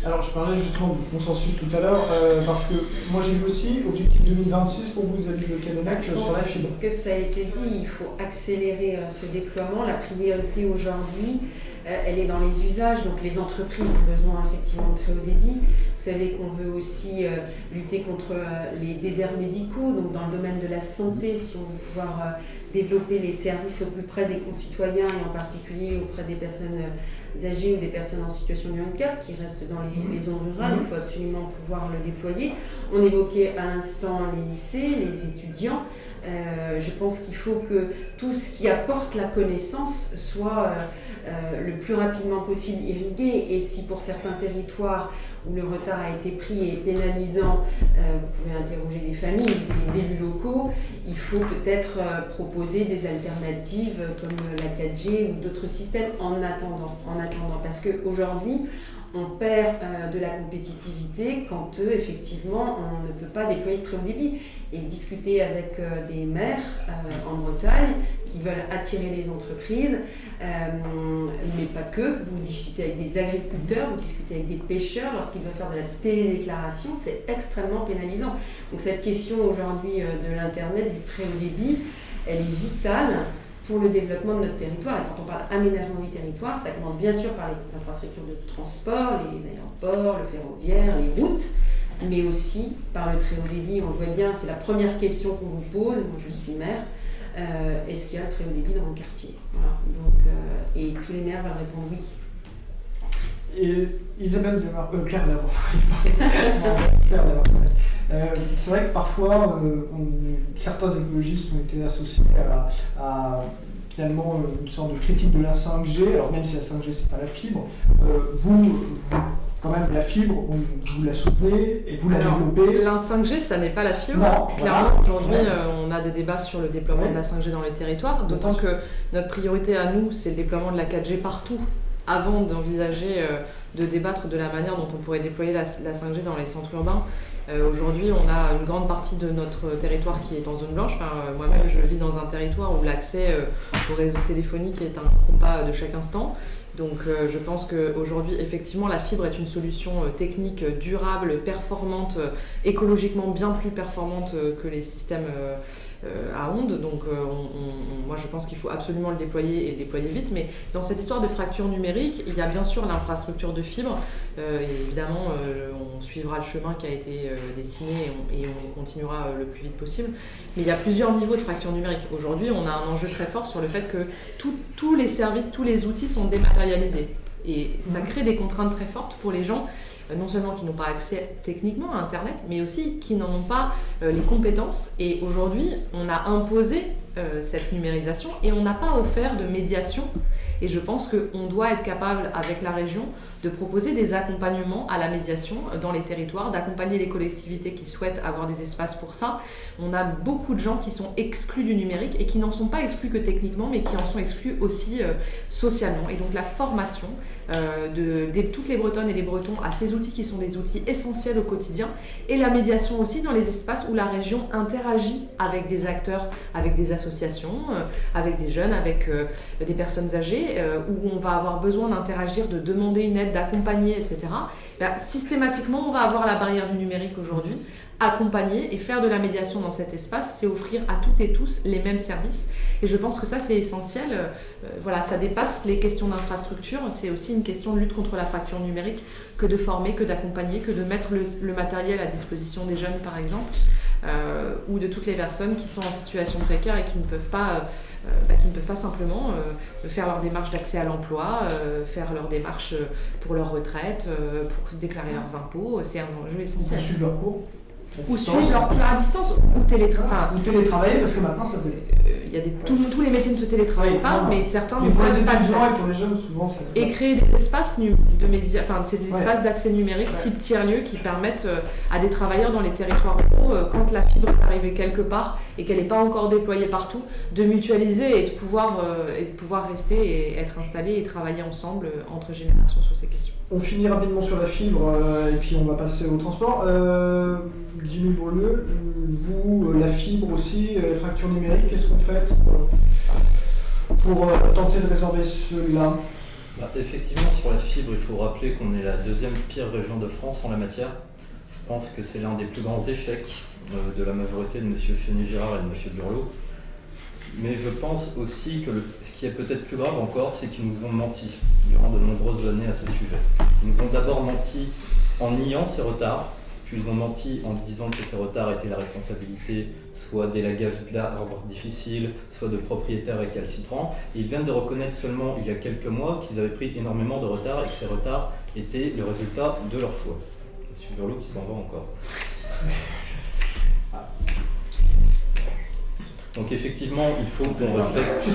Alors, je parlais justement du consensus tout à l'heure, parce que moi j'ai vu aussi, objectif 2026 pour vous, Isabelle Le Callennec, sur la fibre. Que ça a été dit, il faut accélérer ce déploiement. La priorité aujourd'hui, elle est dans les usages, donc les entreprises ont besoin effectivement de très haut débit. Vous savez qu'on veut aussi lutter contre les déserts médicaux, donc dans le domaine de la santé, si on veut pouvoir développer les services au plus près des concitoyens et en particulier auprès des personnes âgées ou des personnes en situation de handicap qui restent dans les zones rurales, il faut absolument pouvoir le déployer. On évoquait à l'instant les lycées, les étudiants. Je pense qu'il faut que tout ce qui apporte la connaissance soit le plus rapidement possible irrigué, et si pour certains territoires où le retard a été pris et pénalisant, vous pouvez interroger les familles, les élus locaux, il faut peut-être proposer des alternatives comme la 4G ou d'autres systèmes en attendant, parce qu'aujourd'hui, on perd de la compétitivité quand effectivement on ne peut pas déployer de très haut débit. Et discuter avec des maires en Bretagne qui veulent attirer les entreprises, mais pas que. Vous discutez avec des agriculteurs, vous discutez avec des pêcheurs, lorsqu'ils veulent faire de la télédéclaration, c'est extrêmement pénalisant. Donc cette question aujourd'hui de l'Internet, du très haut débit, elle est vitale pour le développement de notre territoire. Et quand on parle aménagement du territoire, ça commence bien sûr par les infrastructures de transport, les aéroports, le ferroviaire, les routes, mais aussi par le très haut débit. On le voit bien, c'est la première question qu'on vous pose. Moi, je suis maire. Est-ce qu'il y a le très haut débit dans mon quartier? Voilà. Donc, et tous les maires vont répondre oui. Et Isabelle Claire c'est vrai que parfois, certains écologistes ont été associés à finalement une sorte de critique de la 5G. Alors même si la 5G, c'est pas la fibre, vous quand même, la fibre, vous la soutenez et vous la développez. La 5G, ça n'est pas la fibre. Non, clairement, voilà. aujourd'hui, on a des débats sur le déploiement de la 5G dans les territoires, d'autant que notre priorité à nous, c'est le déploiement de la 4G partout, avant d'envisager de débattre de la manière dont on pourrait déployer la 5G dans les centres urbains. Aujourd'hui, on a une grande partie de notre territoire qui est en zone blanche. Moi-même, je vis dans un territoire où l'accès au réseau téléphonique est un combat de chaque instant. Donc je pense qu'aujourd'hui, effectivement, la fibre est une solution technique durable, performante, écologiquement bien plus performante que les systèmes à ondes. Donc moi, je pense qu'il faut absolument le déployer et le déployer vite. Mais dans cette histoire de fracture numérique, il y a bien sûr l'infrastructure de fibre. Et évidemment, on suivra le chemin qui a été dessiné et on continuera le plus vite possible. Mais il y a plusieurs niveaux de fracture numérique. Aujourd'hui, on a un enjeu très fort sur le fait que tous les services, tous les outils sont dématérialisés. Et ça crée des contraintes très fortes pour les gens, non seulement qui n'ont pas accès techniquement à Internet, mais aussi qui n'en ont pas les compétences. Et aujourd'hui, on a imposé cette numérisation et on n'a pas offert de médiation. Et je pense qu'on doit être capable, avec la région, de proposer des accompagnements à la médiation dans les territoires, d'accompagner les collectivités qui souhaitent avoir des espaces pour ça. On a beaucoup de gens qui sont exclus du numérique et qui n'en sont pas exclus que techniquement, mais qui en sont exclus aussi socialement. Et donc la formation de toutes les Bretonnes et les Bretons à ces outils qui sont des outils essentiels au quotidien, et la médiation aussi dans les espaces où la région interagit avec des acteurs, avec des associations, avec des jeunes, avec des personnes âgées, où on va avoir besoin d'interagir, de demander une aide, d'accompagner, etc. Systématiquement, on va avoir la barrière du numérique aujourd'hui. Accompagner et faire de la médiation dans cet espace, c'est offrir à toutes et tous les mêmes services. Et je pense que ça, c'est essentiel. Voilà, ça dépasse les questions d'infrastructure. C'est aussi une question de lutte contre la fracture numérique, que de former, que d'accompagner, que de mettre le matériel à disposition des jeunes, par exemple, ou de toutes les personnes qui sont en situation précaire et qui ne peuvent pas simplement faire leur démarche d'accès à l'emploi, faire leur démarche pour leur retraite, pour déclarer leurs impôts. C'est un enjeu essentiel. Ou suivre leur cours. Ou suivre leur cours à distance, ou télétravailler. Ou télétravailler, parce que maintenant, ça fait... Il y a tous les métiers ne se télétravaillent pas, mais certains ne peuvent pas le le faire. Et pour les jeunes, souvent, ça... Et créer des espaces de médias, ces espaces d'accès numérique type tiers-lieu qui permettent à des travailleurs dans les territoires ruraux, quand la fibre est arrivée quelque part et qu'elle n'est pas encore déployée partout, de mutualiser et de pouvoir rester et être installés et travailler ensemble entre générations sur ces questions. On finit rapidement sur la fibre et puis on va passer au transport. Jimmy Beaulieu, vous, la fibre aussi, les fractures numériques, qu'est-ce qu'on fait pour tenter de résorber cela? Effectivement, sur la fibre, il faut rappeler qu'on est la deuxième pire région de France en la matière. Je pense que c'est l'un des plus grands échecs de la majorité de M. Chénier-Girard et de M. Burlot. Mais je pense aussi que ce qui est peut-être plus grave encore, c'est qu'ils nous ont menti durant de nombreuses années à ce sujet. Ils nous ont d'abord menti en niant ces retards, puis ils ont menti en disant que ces retards étaient la responsabilité soit d'élagage d'arbres difficiles, soit de propriétaires récalcitrants. Et ils viennent de reconnaître seulement il y a quelques mois qu'ils avaient pris énormément de retards et que ces retards étaient le résultat de leur choix. M. Burlot qui s'en va encore. Donc effectivement, il faut qu'on respecte...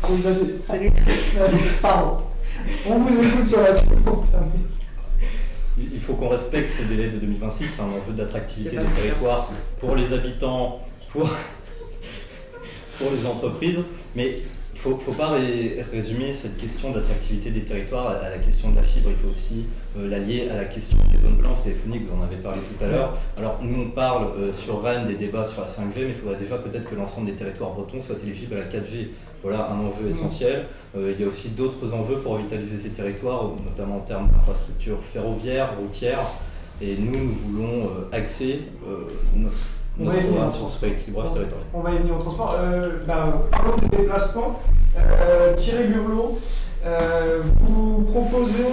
Oui, vas-y. Salut. Pardon. On vous écoute sur la fibre. Il faut qu'on respecte ce délai de 2026, c'est un enjeu d'attractivité des territoires pour les habitants, pour les entreprises, mais il ne faut pas résumer cette question d'attractivité des territoires à la question de la fibre, il faut aussi l'allier à la question des zones blanches téléphoniques, vous en avez parlé tout à l'heure. Alors nous on parle sur Rennes des débats sur la 5G, mais il faudrait déjà peut-être que l'ensemble des territoires bretons soient éligibles à la 4G. Voilà un enjeu essentiel. Il y a aussi d'autres enjeux pour revitaliser ces territoires, notamment en termes d'infrastructures ferroviaires, routières, et nous voulons axer notre programme sur ce rééquilibrage territorial. On va y venir au transport. Parlons de déplacement. Thierry Burlot, vous proposez,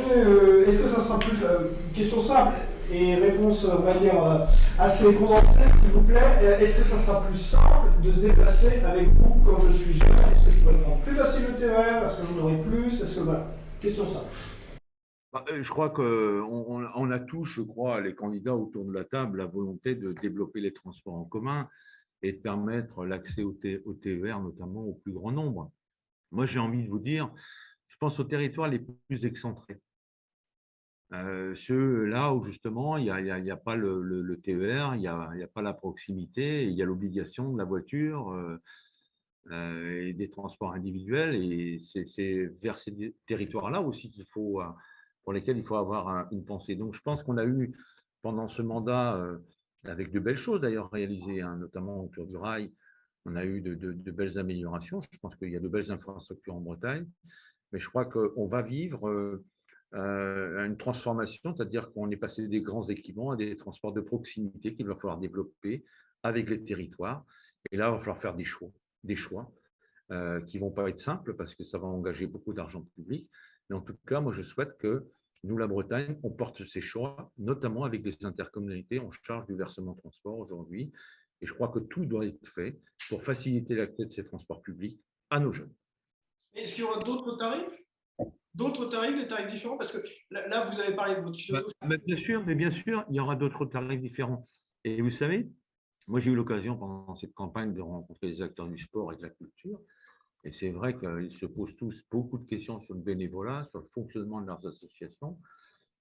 est-ce que ça sera plus question simple et réponse, on va dire, assez condensée, s'il vous plaît. Est-ce que ça sera plus simple de se déplacer avec vous quand je suis jeune? Est-ce que je pourrais prendre plus facile le TER? Est-ce que j'en aurai plus? Est-ce que, voilà, question simple. Je crois qu'on a tous, je crois, les candidats autour de la table, la volonté de développer les transports en commun et de permettre l'accès au TER, notamment au plus grand nombre. Moi, j'ai envie de vous dire, je pense aux territoires les plus excentrés. Ceux-là où, justement, il n'y a pas le TER, il n'y a pas la proximité, il y a l'obligation de la voiture et des transports individuels. Et c'est vers ces territoires-là aussi pour lesquels il faut avoir une pensée. Donc, je pense qu'on a eu, pendant ce mandat, avec de belles choses d'ailleurs réalisées, notamment autour du rail, on a eu de belles améliorations. Je pense qu'il y a de belles infrastructures en Bretagne. Mais je crois qu'on va vivre une transformation, c'est-à-dire qu'on est passé des grands équipements à des transports de proximité qu'il va falloir développer avec les territoires. Et là, il va falloir faire des choix qui ne vont pas être simples parce que ça va engager beaucoup d'argent public. Mais en tout cas, moi, je souhaite que nous, la Bretagne, on porte ces choix, notamment avec les intercommunalités en charge du versement transport aujourd'hui. Et je crois que tout doit être fait pour faciliter l'accès de ces transports publics à nos jeunes. Est-ce qu'il y aura d'autres tarifs? D'autres tarifs, des tarifs différents? Parce que là, vous avez parlé de votre philosophie. Bien sûr, il y aura d'autres tarifs différents. Et vous savez, Moi, j'ai eu l'occasion pendant cette campagne de rencontrer les acteurs du sport et de la culture. Et c'est vrai qu'ils se posent tous beaucoup de questions sur le bénévolat, sur le fonctionnement de leurs associations.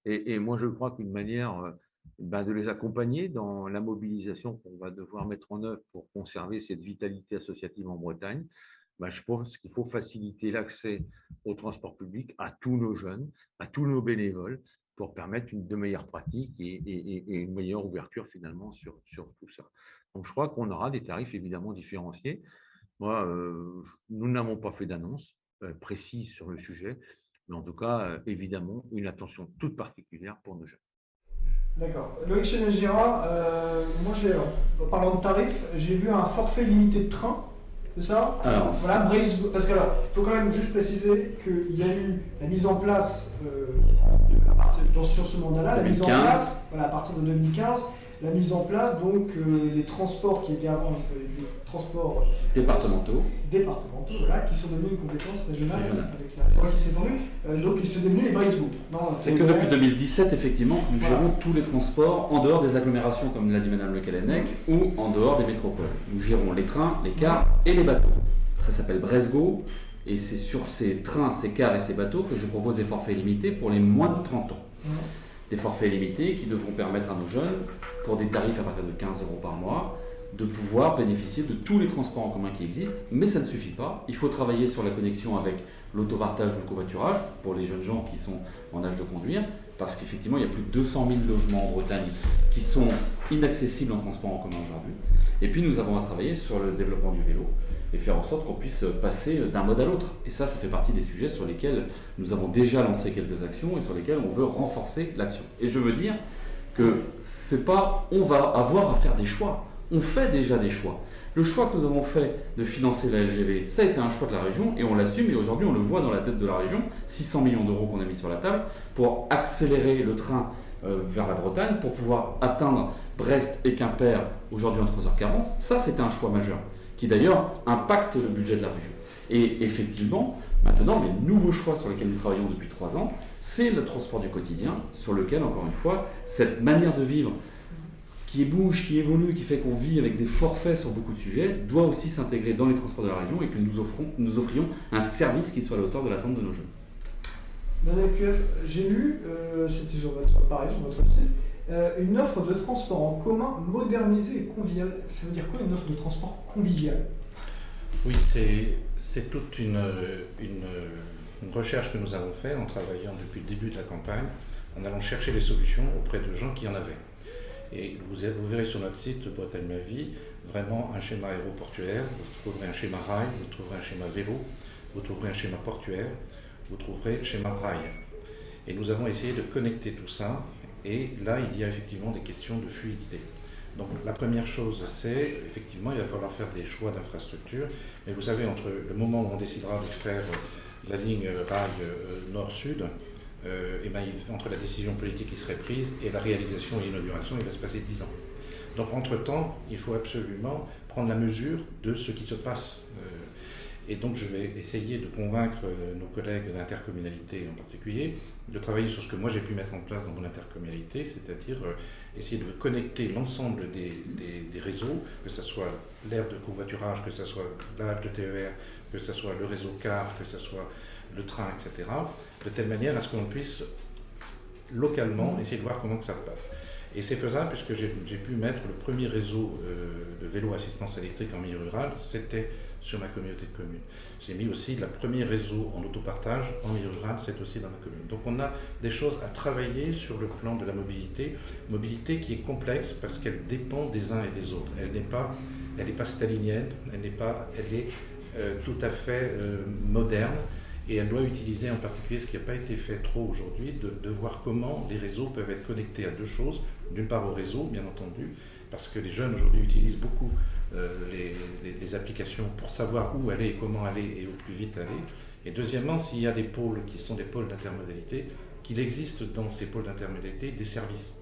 Et moi, je crois qu'une manière de les accompagner dans la mobilisation qu'on va devoir mettre en œuvre pour conserver cette vitalité associative en Bretagne, je pense qu'il faut faciliter l'accès au transport public à tous nos jeunes, à tous nos bénévoles, pour permettre de meilleures pratiques et une meilleure ouverture finalement sur tout ça. Donc, je crois qu'on aura des tarifs évidemment différenciés. Moi, nous n'avons pas fait d'annonce précise sur le sujet, mais en tout cas, évidemment, une attention toute particulière pour nos jeunes. D'accord. Loïc Chénel-Girard, moi, en parlant de tarifs, j'ai vu un forfait limité de train, c'est ça? Alors, voilà, parce que alors, il faut quand même juste préciser qu'il y a eu la mise en place, sur ce mandat-là, la mise en place, voilà, à partir de 2015, la mise en place donc des transports qui étaient avant des transports départementaux, voilà, qui sont devenus une compétence régionale. Avec la loi qui s'est tendue, donc ils sont devenus les Brisbane. C'est que depuis 2017, effectivement, nous gérons tous les transports en dehors des agglomérations, comme l'a dit Mme Le Callennec, ou en dehors des métropoles. Nous gérons les trains, les cars et les bateaux. Ça s'appelle Bresgo, et c'est sur ces trains, ces cars et ces bateaux que je propose des forfaits limités pour les moins de 30 ans. Des forfaits limités qui devront permettre à nos jeunes, pour des tarifs à partir de 15 € par mois, de pouvoir bénéficier de tous les transports en commun qui existent. Mais ça ne suffit pas. Il faut travailler sur la connexion avec l'autopartage ou le covoiturage pour les jeunes gens qui sont en âge de conduire, parce qu'effectivement, il y a plus de 200 000 logements en Bretagne qui sont inaccessibles en transport en commun aujourd'hui. Et puis, nous avons à travailler sur le développement du vélo et faire en sorte qu'on puisse passer d'un mode à l'autre. Et ça fait partie des sujets sur lesquels nous avons déjà lancé quelques actions et sur lesquels on veut renforcer l'action. Et je veux dire que c'est pas on va avoir à faire des choix. On fait déjà des choix. Le choix que nous avons fait de financer la LGV, ça a été un choix de la région et on l'assume, et aujourd'hui on le voit dans la dette de la région, 600 millions d'euros qu'on a mis sur la table pour accélérer le train vers la Bretagne, pour pouvoir atteindre Brest et Quimper aujourd'hui en 3h40. Ça, c'était un choix majeur qui d'ailleurs impacte le budget de la région. Et effectivement, maintenant, les nouveaux choix sur lesquels nous travaillons depuis 3 ans, c'est le transport du quotidien, sur lequel, encore une fois, cette manière de vivre qui bouge, qui évolue, qui fait qu'on vit avec des forfaits sur beaucoup de sujets, doit aussi s'intégrer dans les transports de la région et que nous offrions un service qui soit à la hauteur de l'attente de nos jeunes. Madame QF, j'ai lu, c'était sur votre site, une offre de transport en commun modernisée et conviviale. Ça veut dire quoi une offre de transport convivial? Oui, c'est toute une recherche que nous avons faite en travaillant depuis le début de la campagne, en allant chercher des solutions auprès de gens qui en avaient. Et vous verrez sur notre site Bretagne Ma Vie vraiment un schéma aéroportuaire, vous trouverez un schéma rail, vous trouverez un schéma vélo, vous trouverez un schéma portuaire, vous trouverez un schéma rail. Et nous avons essayé de connecter tout ça, et là il y a effectivement des questions de fluidité. Donc la première chose, c'est effectivement il va falloir faire des choix d'infrastructure, mais vous savez, entre le moment où on décidera de faire la ligne rail nord-sud, entre la décision politique qui serait prise et la réalisation et l'inauguration, il va se passer 10 ans. Donc entre-temps, il faut absolument prendre la mesure de ce qui se passe. Et donc je vais essayer de convaincre nos collègues d'intercommunalité en particulier de travailler sur ce que moi j'ai pu mettre en place dans mon intercommunalité, c'est-à-dire essayer de connecter l'ensemble des réseaux, que ce soit l'aire de covoiturage, que ce soit l'âge de TER, que ce soit le réseau car, que ce soit le train, etc., de telle manière à ce qu'on puisse localement essayer de voir comment que ça passe. Et c'est faisable puisque j'ai pu mettre le premier réseau de vélo assistance électrique en milieu rural, c'était sur ma communauté de communes. J'ai mis aussi le premier réseau en autopartage en milieu rural, c'est aussi dans ma commune. Donc on a des choses à travailler sur le plan de la mobilité qui est complexe parce qu'elle dépend des uns et des autres. Elle n'est pas stalinienne, elle est tout à fait moderne. Et elle doit utiliser en particulier ce qui n'a pas été fait trop aujourd'hui, de voir comment les réseaux peuvent être connectés à deux choses. D'une part au réseau, bien entendu, parce que les jeunes aujourd'hui utilisent beaucoup les applications pour savoir où aller et comment aller et au plus vite aller. Et deuxièmement, s'il y a des pôles qui sont des pôles d'intermodalité, qu'il existe dans ces pôles d'intermodalité des services,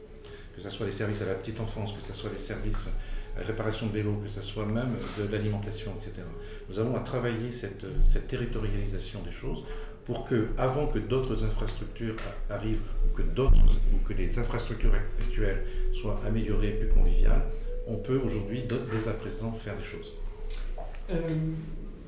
que ce soit les services à la petite enfance, que ce soit les services réparation de vélo, que ce soit même de l'alimentation, etc. Nous avons à travailler cette territorialisation des choses pour que, avant que d'autres infrastructures arrivent ou que les infrastructures actuelles soient améliorées, plus conviviales, on peut aujourd'hui, dès à présent, faire des choses.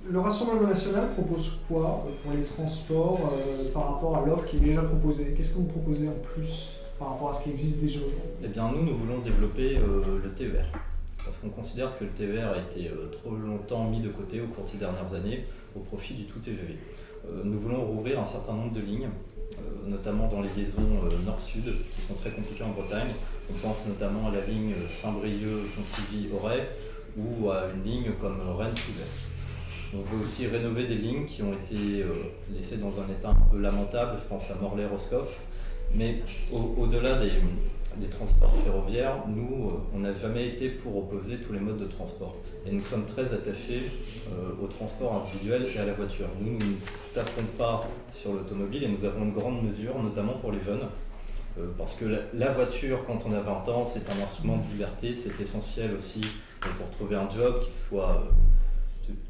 Le Rassemblement national propose quoi pour les transports par rapport à l'offre qui est déjà proposée? Qu'est-ce que vous proposez en plus par rapport à ce qui existe déjà aujourd'hui? Eh bien, nous voulons développer le TER. Parce qu'on considère que le TER a été trop longtemps mis de côté au cours de ces dernières années au profit du tout TGV. Nous voulons rouvrir un certain nombre de lignes, notamment dans les liaisons nord-sud, qui sont très compliquées en Bretagne. On pense notamment à la ligne Saint-Brieuc-Pontivy-Auray ou à une ligne comme Rennes-Fougères. On veut aussi rénover des lignes qui ont été laissées dans un état un peu lamentable, je pense à Morlaix-Roscoff. Mais au-delà des transports ferroviaires, nous, on n'a jamais été pour opposer tous les modes de transport. Et nous sommes très attachés au transport individuel et à la voiture. Nous ne tapons pas sur l'automobile et nous avons une grande mesure, notamment pour les jeunes. Parce que la voiture, quand on a 20 ans, c'est un instrument de liberté, c'est essentiel aussi pour trouver un job qui soit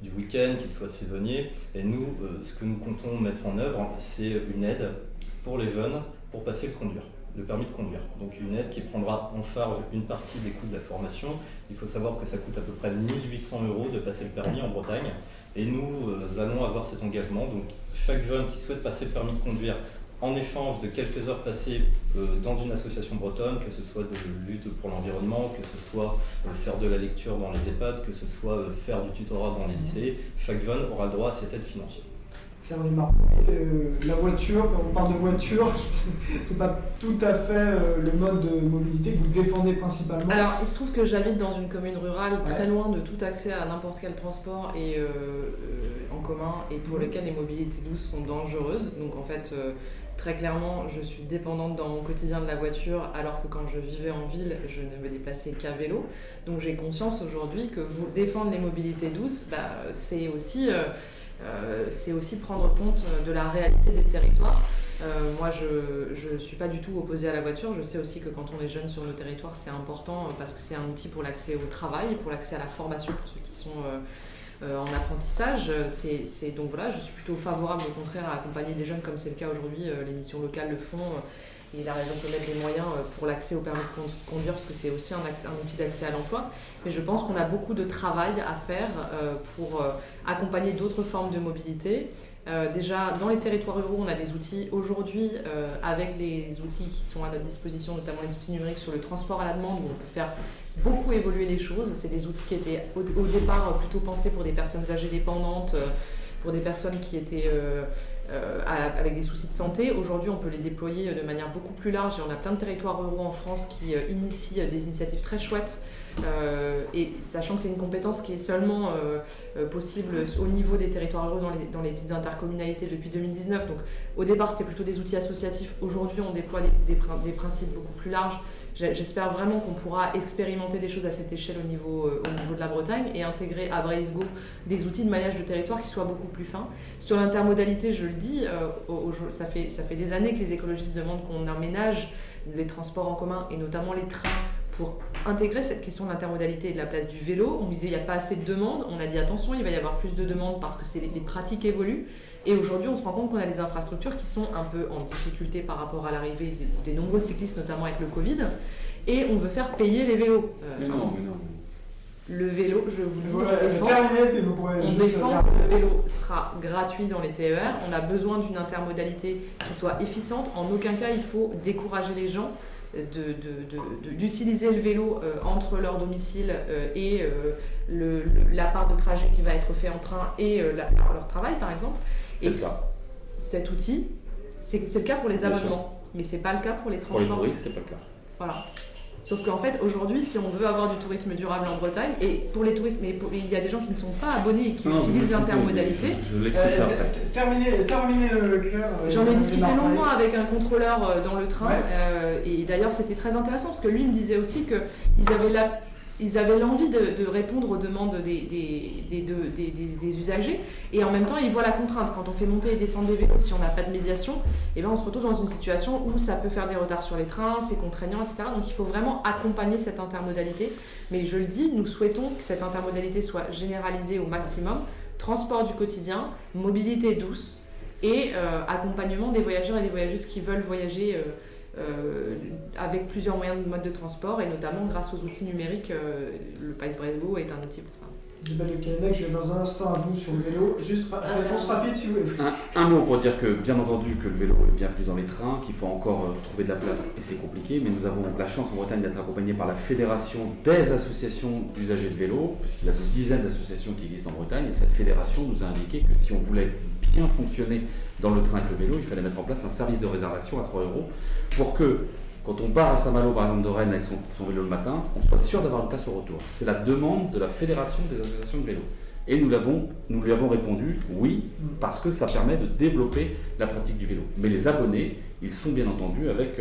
du week-end, qu'il soit saisonnier. Et nous, ce que nous comptons mettre en œuvre, c'est une aide pour les jeunes pour passer le permis de conduire. Donc une aide qui prendra en charge une partie des coûts de la formation. Il faut savoir que ça coûte à peu près 1 800 € de passer le permis en Bretagne. Et nous allons avoir cet engagement. Donc chaque jeune qui souhaite passer le permis de conduire en échange de quelques heures passées dans une association bretonne, que ce soit de lutte pour l'environnement, que ce soit faire de la lecture dans les EHPAD, que ce soit faire du tutorat dans les lycées, chaque jeune aura le droit à cette aide financière. La voiture, quand on parle de voiture, c'est pas tout à fait le mode de mobilité que vous défendez principalement. Alors, il se trouve que j'habite dans une commune rurale très loin de tout accès à n'importe quel transport et en commun et pour lequel les mobilités douces sont dangereuses. Donc en fait, très clairement, je suis dépendante dans mon quotidien de la voiture alors que quand je vivais en ville, je ne me déplaçais qu'à vélo. Donc j'ai conscience aujourd'hui que vous défendre les mobilités douces, c'est aussi prendre compte de la réalité des territoires. Moi, je ne suis pas du tout opposée à la voiture. Je sais aussi que quand on est jeune sur nos territoires, c'est important parce que c'est un outil pour l'accès au travail, pour l'accès à la formation pour ceux qui sont en apprentissage. Donc voilà, je suis plutôt favorable au contraire à accompagner des jeunes comme c'est le cas aujourd'hui. Les missions locales le font et la région peut mettre les moyens pour l'accès au permis de conduire parce que c'est aussi un outil d'accès à l'emploi. Mais je pense qu'on a beaucoup de travail à faire pour accompagner d'autres formes de mobilité. Déjà, dans les territoires ruraux, on a des outils aujourd'hui avec les outils qui sont à notre disposition, notamment les outils numériques sur le transport à la demande, où on peut faire beaucoup évoluer les choses. C'est des outils qui étaient au départ plutôt pensés pour des personnes âgées dépendantes, pour des personnes qui étaient avec des soucis de santé. Aujourd'hui, on peut les déployer de manière beaucoup plus large et on a plein de territoires ruraux en France qui initient des initiatives très chouettes. Et sachant que c'est une compétence qui est seulement possible au niveau des territoires ruraux dans les petites intercommunalités depuis 2019. Donc au départ c'était plutôt des outils associatifs, aujourd'hui on déploie des principes beaucoup plus larges. J'espère vraiment qu'on pourra expérimenter des choses à cette échelle au niveau de la Bretagne et intégrer à Bray-Go des outils de maillage de territoire qui soient beaucoup plus fins. Sur l'intermodalité, je le dis, ça fait des années que les écologistes demandent qu'on aménage les transports en commun et notamment les trains pour intégrer cette question de l'intermodalité et de la place du vélo. On disait qu'il n'y a pas assez de demandes, on a dit attention, il va y avoir plus de demandes parce que les pratiques évoluent. Et aujourd'hui, on se rend compte qu'on a des infrastructures qui sont un peu en difficulté par rapport à l'arrivée des nombreux cyclistes, notamment avec le Covid. Et on veut faire payer les vélos. Mais non. Le vélo, je vous le dis, on défend que le vélo sera gratuit dans les TER. On a besoin d'une intermodalité qui soit efficiente. En aucun cas, il faut décourager les gens d'utiliser le vélo entre leur domicile et la part de trajet qui va être fait en train et leur travail par exemple. Cet outil, c'est le cas pour les abonnements, mais c'est pas le cas pour les transports. Pour les touristes, c'est pas le cas. Voilà. Sauf qu'en fait, aujourd'hui, si on veut avoir du tourisme durable en Bretagne, et pour les touristes, il y a des gens qui ne sont pas abonnés et qui utilisent l'intermodalité. Je l'expliquerai après. Terminez le cœur. J'en ai discuté longuement avec un contrôleur dans le train, et d'ailleurs c'était très intéressant parce que lui me disait aussi qu'ils avaient l'envie de répondre aux demandes des usagers et en même temps ils voient la contrainte. Quand on fait monter et descendre des vélos, si on n'a pas de médiation, on se retrouve dans une situation où ça peut faire des retards sur les trains, c'est contraignant, etc. Donc il faut vraiment accompagner cette intermodalité. Mais je le dis, nous souhaitons que cette intermodalité soit généralisée au maximum. Transport du quotidien, mobilité douce, et accompagnement des voyageurs et des voyageuses qui veulent voyager avec plusieurs moyens de mode de transport et notamment grâce aux outils numériques. Le Pays Bresbo est un outil pour ça. Isabelle Le Callennec, je vais dans un instant à vous sur le vélo. Juste réponse rapide si vous voulez. Un mot pour dire que, bien entendu, que le vélo est bienvenu dans les trains, qu'il faut encore trouver de la place et c'est compliqué, mais nous avons la chance en Bretagne d'être accompagnés par la Fédération des associations d'usagers de vélo, puisqu'il y a des dizaines d'associations qui existent en Bretagne, et cette fédération nous a indiqué que si on voulait bien fonctionner dans le train avec le vélo, il fallait mettre en place un service de réservation à 3 € pour que, quand on part à Saint-Malo, par exemple, de Rennes avec son vélo le matin, on soit sûr d'avoir une place au retour. C'est la demande de la Fédération des associations de vélo. Et nous lui avons répondu oui, parce que ça permet de développer la pratique du vélo. Mais les abonnés, ils sont bien entendu avec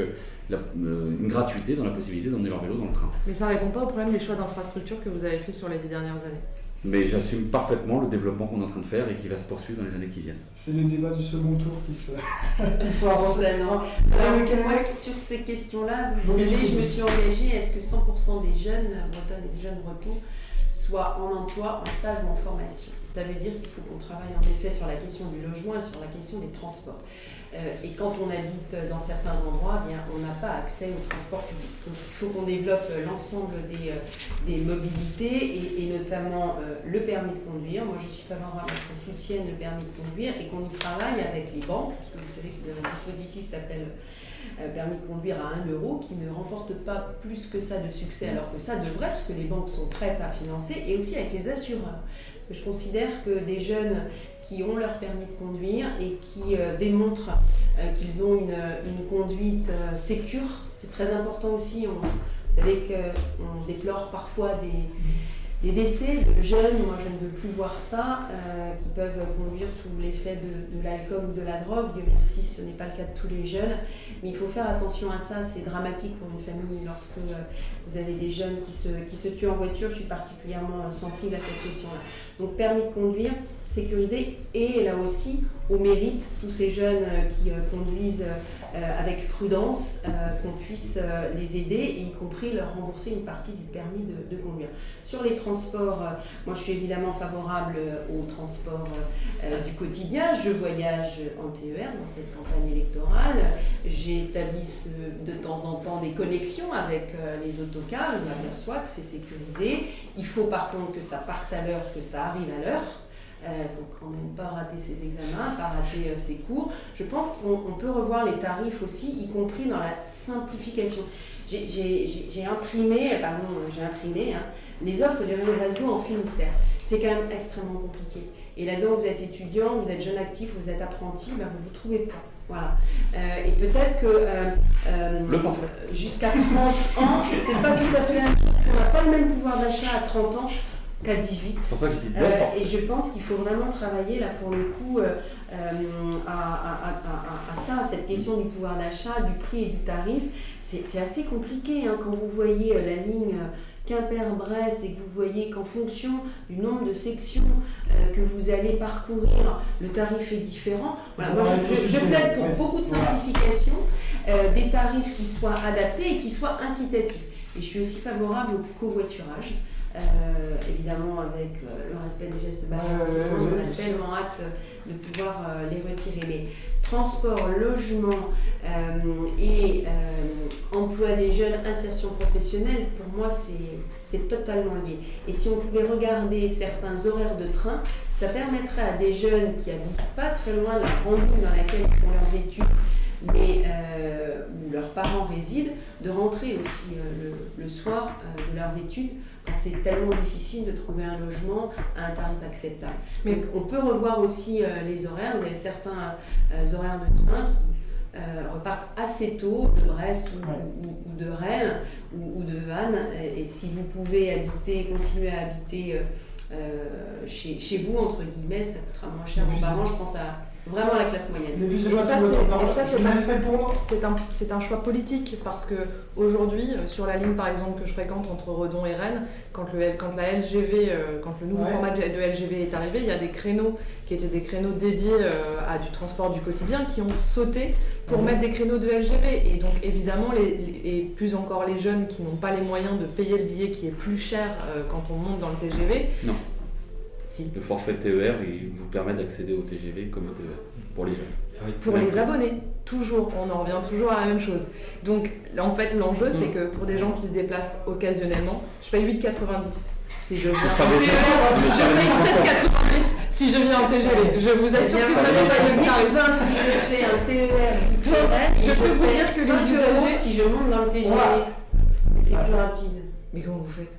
une gratuité dans la possibilité d'emmener leur vélo dans le train. Mais ça ne répond pas au problème des choix d'infrastructures que vous avez fait sur les 10 dernières années. Mais j'assume parfaitement le développement qu'on est en train de faire et qui va se poursuivre dans les années qui viennent. C'est les débats du second tour qui sont avancés. Alors, moi, sur ces questions-là, vous savez, je me suis engagée à ce que 100% des jeunes bretonnes et des jeunes bretons soient en emploi, en stage ou en formation. Ça veut dire qu'il faut qu'on travaille en effet sur la question du logement et sur la question des transports. Et quand on habite dans certains endroits, eh bien, on n'a pas accès au transport public. Donc il faut qu'on développe l'ensemble des mobilités et notamment le permis de conduire. Moi je suis favorable à ce qu'on soutienne le permis de conduire et qu'on y travaille avec les banques, parce que vous savez que vous avez un dispositif qui s'appelle permis de conduire à 1 € qui ne remporte pas plus que ça de succès, alors que ça devrait, parce que les banques sont prêtes à financer, et aussi avec les assureurs. Je considère que des jeunes qui ont leur permis de conduire et qui démontrent qu'ils ont une conduite sécure, c'est très important aussi. Vous savez qu'on déplore parfois des décès de jeunes, moi je ne veux plus voir ça, qui peuvent conduire sous l'effet de l'alcool ou de la drogue. Dieu merci, ce n'est pas le cas de tous les jeunes, mais il faut faire attention à ça, c'est dramatique pour une famille lorsque vous avez des jeunes qui se tuent en voiture. Je suis particulièrement sensible à cette question-là. Donc permis de conduire, sécurisé, et là aussi au mérite, tous ces jeunes qui conduisent avec prudence, qu'on puisse les aider, et y compris leur rembourser une partie du permis de conduire. Sur les transports, moi je suis évidemment favorable aux transports du quotidien. Je voyage en TER dans cette campagne électorale. J'établis de temps en temps des connexions avec les autocars. Je m'aperçois que c'est sécurisé. Il faut par contre que ça parte à l'heure, que ça arrive à l'heure. Il faut quand même pas rater ses examens, pas rater ses cours. Je pense qu'on peut revoir les tarifs aussi, y compris dans la simplification. J'ai imprimé les offres de réseau en Finistère. C'est quand même extrêmement compliqué. Et là-dedans, vous êtes étudiant, vous êtes jeune actif, vous êtes apprenti, ben vous ne vous trouvez pas. Voilà. Et peut-être que jusqu'à 30 ans, c'est pas tout à fait la même chose. On n'a pas le même pouvoir d'achat à 30 ans qu'à 18. C'est pour ça que j'ai dit et je pense qu'il faut vraiment travailler là pour le coup à ça, à cette question du pouvoir d'achat, du prix et du tarif. C'est assez compliqué hein, quand vous voyez la ligne Quimper-Brest et que vous voyez qu'en fonction du nombre de sections que vous allez parcourir, le tarif est différent. Voilà, moi je plaide pour beaucoup de simplification, des tarifs qui soient adaptés et qui soient incitatifs. Et je suis aussi favorable au covoiturage. Évidemment avec le respect des gestes barrières, on a tellement hâte de pouvoir les retirer. Mais transport, logement et emploi des jeunes, insertion professionnelle, pour moi c'est totalement lié. Et si on pouvait regarder certains horaires de train, ça permettrait à des jeunes qui habitent pas très loin de la grande ville dans laquelle ils font leurs études, mais où leurs parents résident, de rentrer aussi le soir de leurs études quand c'est tellement difficile de trouver un logement à un tarif acceptable. Mais donc, on peut revoir aussi les horaires. Vous avez certains horaires de train qui repartent assez tôt de Brest ou de Rennes ou de Vannes. Et si vous pouvez continuer à habiter chez vous, entre guillemets, ça coûtera moins cher aux parents, je pense à vraiment la classe moyenne. C'est un choix politique parce que aujourd'hui, sur la ligne par exemple que je fréquente entre Redon et Rennes, quand le nouveau format de LGV est arrivé, il y a des créneaux qui étaient des créneaux dédiés à du transport du quotidien qui ont sauté pour mettre des créneaux de LGV. Et donc évidemment, et plus encore les jeunes qui n'ont pas les moyens de payer le billet qui est plus cher quand on monte dans le TGV. Non. Si. Le forfait TER, il vous permet d'accéder au TGV comme au TER. pour les jeunes. Pour les abonnés, toujours, on en revient toujours à la même chose. Donc en fait l'enjeu c'est que pour des gens qui se déplacent occasionnellement, je paye 8,90 si je viens en TGV, je paye 13,90 si je viens en TGV. Je vous assure que ça ne va pas le tarif. Si je fais un TER itinéraire, je peux vous dire que les usagers, si je monte dans le TGV, c'est plus rapide. Mais comment vous faites?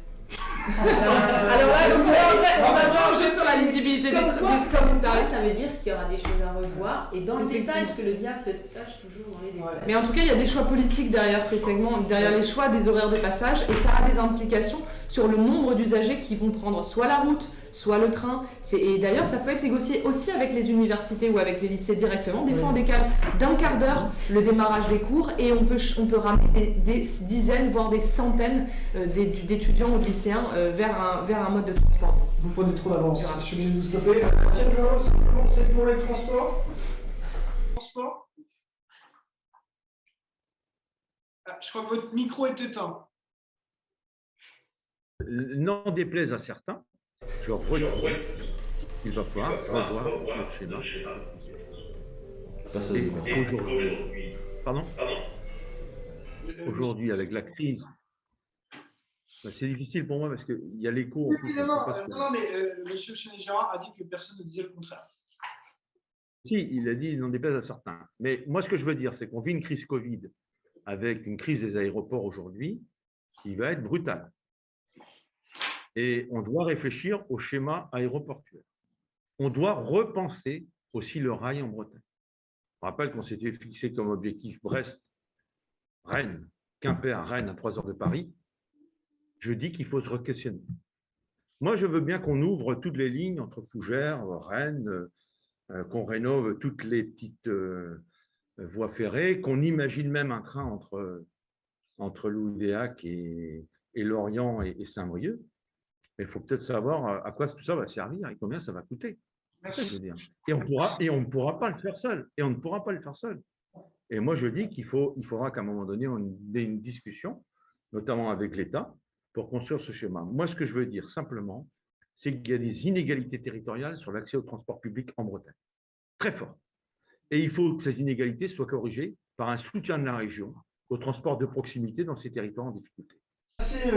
Alors là, donc, on va voir un jeu sur la lisibilité des tarifs. Ça veut dire qu'il y aura des choses à revoir et dans le détail, parce que le diable se cache toujours dans les détails. Mais en tout cas, il y a des choix politiques derrière ces segments, derrière les choix des horaires de passage, et ça a des implications sur le nombre d'usagers qui vont prendre soit la route, soit le train. Et d'ailleurs, ça peut être négocié aussi avec les universités ou avec les lycées directement. Des fois, on décale d'un quart d'heure le démarrage des cours et on peut ramener des dizaines, voire des centaines d'étudiants ou de lycéens vers un mode de transport. Vous prenez trop d'avance, je suis obligé de vous stopper. C'est pour les transports. Je crois que votre micro est éteint. N'en déplaise à certains, je retrouve. Il va falloir revoir le schéma. Et aujourd'hui, aujourd'hui, avec la crise, c'est difficile pour moi parce qu'il y a l'écho. Non, mais monsieur Chéné-Girard a dit que personne ne disait le contraire. Si, il a dit, il n'en déplaise à certains. Mais moi, ce que je veux dire, c'est qu'on vit une crise Covid avec une crise des aéroports aujourd'hui qui va être brutale. Et on doit réfléchir au schéma aéroportuaire. On doit repenser aussi le rail en Bretagne. Je rappelle qu'on s'était fixé comme objectif Brest, Rennes, Quimper, Rennes à 3 heures de Paris. Je dis qu'il faut se re-questionner. Moi, je veux bien qu'on ouvre toutes les lignes entre Fougères, Rennes, qu'on rénove toutes les petites voies ferrées, qu'on imagine même un train entre Loudéac et Lorient et Saint-Brieuc. Mais il faut peut-être savoir à quoi tout ça va servir et combien ça va coûter. Je veux dire. Et on ne pourra pas le faire seul. Et moi, je dis qu'il faudra qu'à un moment donné, on ait une discussion, notamment avec l'État, pour construire ce schéma. Moi, ce que je veux dire simplement, c'est qu'il y a des inégalités territoriales sur l'accès au transport public en Bretagne. Très fort. Et il faut que ces inégalités soient corrigées par un soutien de la région au transport de proximité dans ces territoires en difficulté. Merci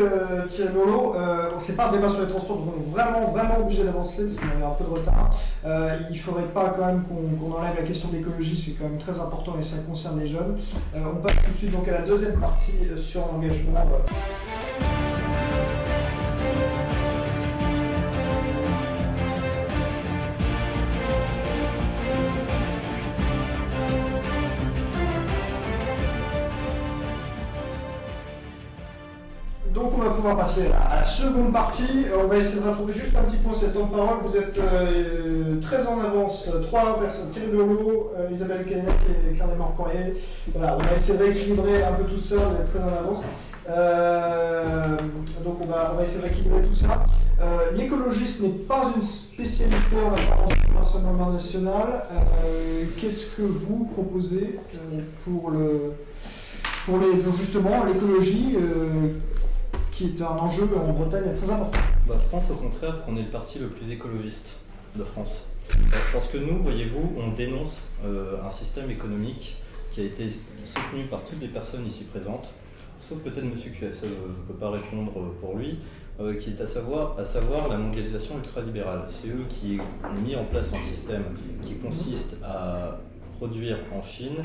Thierry Burlot. Ce n'est pas un débat sur les transports, donc on est vraiment obligé d'avancer parce qu'on a un peu de retard. Il ne faudrait pas quand même qu'on enlève la question de l'écologie, c'est quand même très important et ça concerne les jeunes. On passe tout de suite donc à la deuxième partie sur l'engagement. Donc on va pouvoir passer à la seconde partie. On va essayer de retrouver juste un petit peu cette temps de parole. Vous êtes très en avance, 3 personnes, Thierry Burlot, Isabelle Keinec et Claire Desmarques-Poirier. Voilà, on va essayer de rééquilibrer un peu tout ça, vous êtes très en avance. Donc on va essayer de rééquilibrer tout ça. L'écologie, ce n'est pas une spécialité en apparence du Rassemblement national. Qu'est-ce que vous proposez pour justement l'écologie qui est un enjeu en Bretagne très important? Je pense au contraire qu'on est le parti le plus écologiste de France. Parce que nous, voyez-vous, on dénonce un système économique qui a été soutenu par toutes les personnes ici présentes, sauf peut-être M. QF, ça, je ne peux pas répondre pour lui, qui est à savoir la mondialisation ultralibérale. C'est eux qui ont mis en place un système qui consiste à produire en Chine,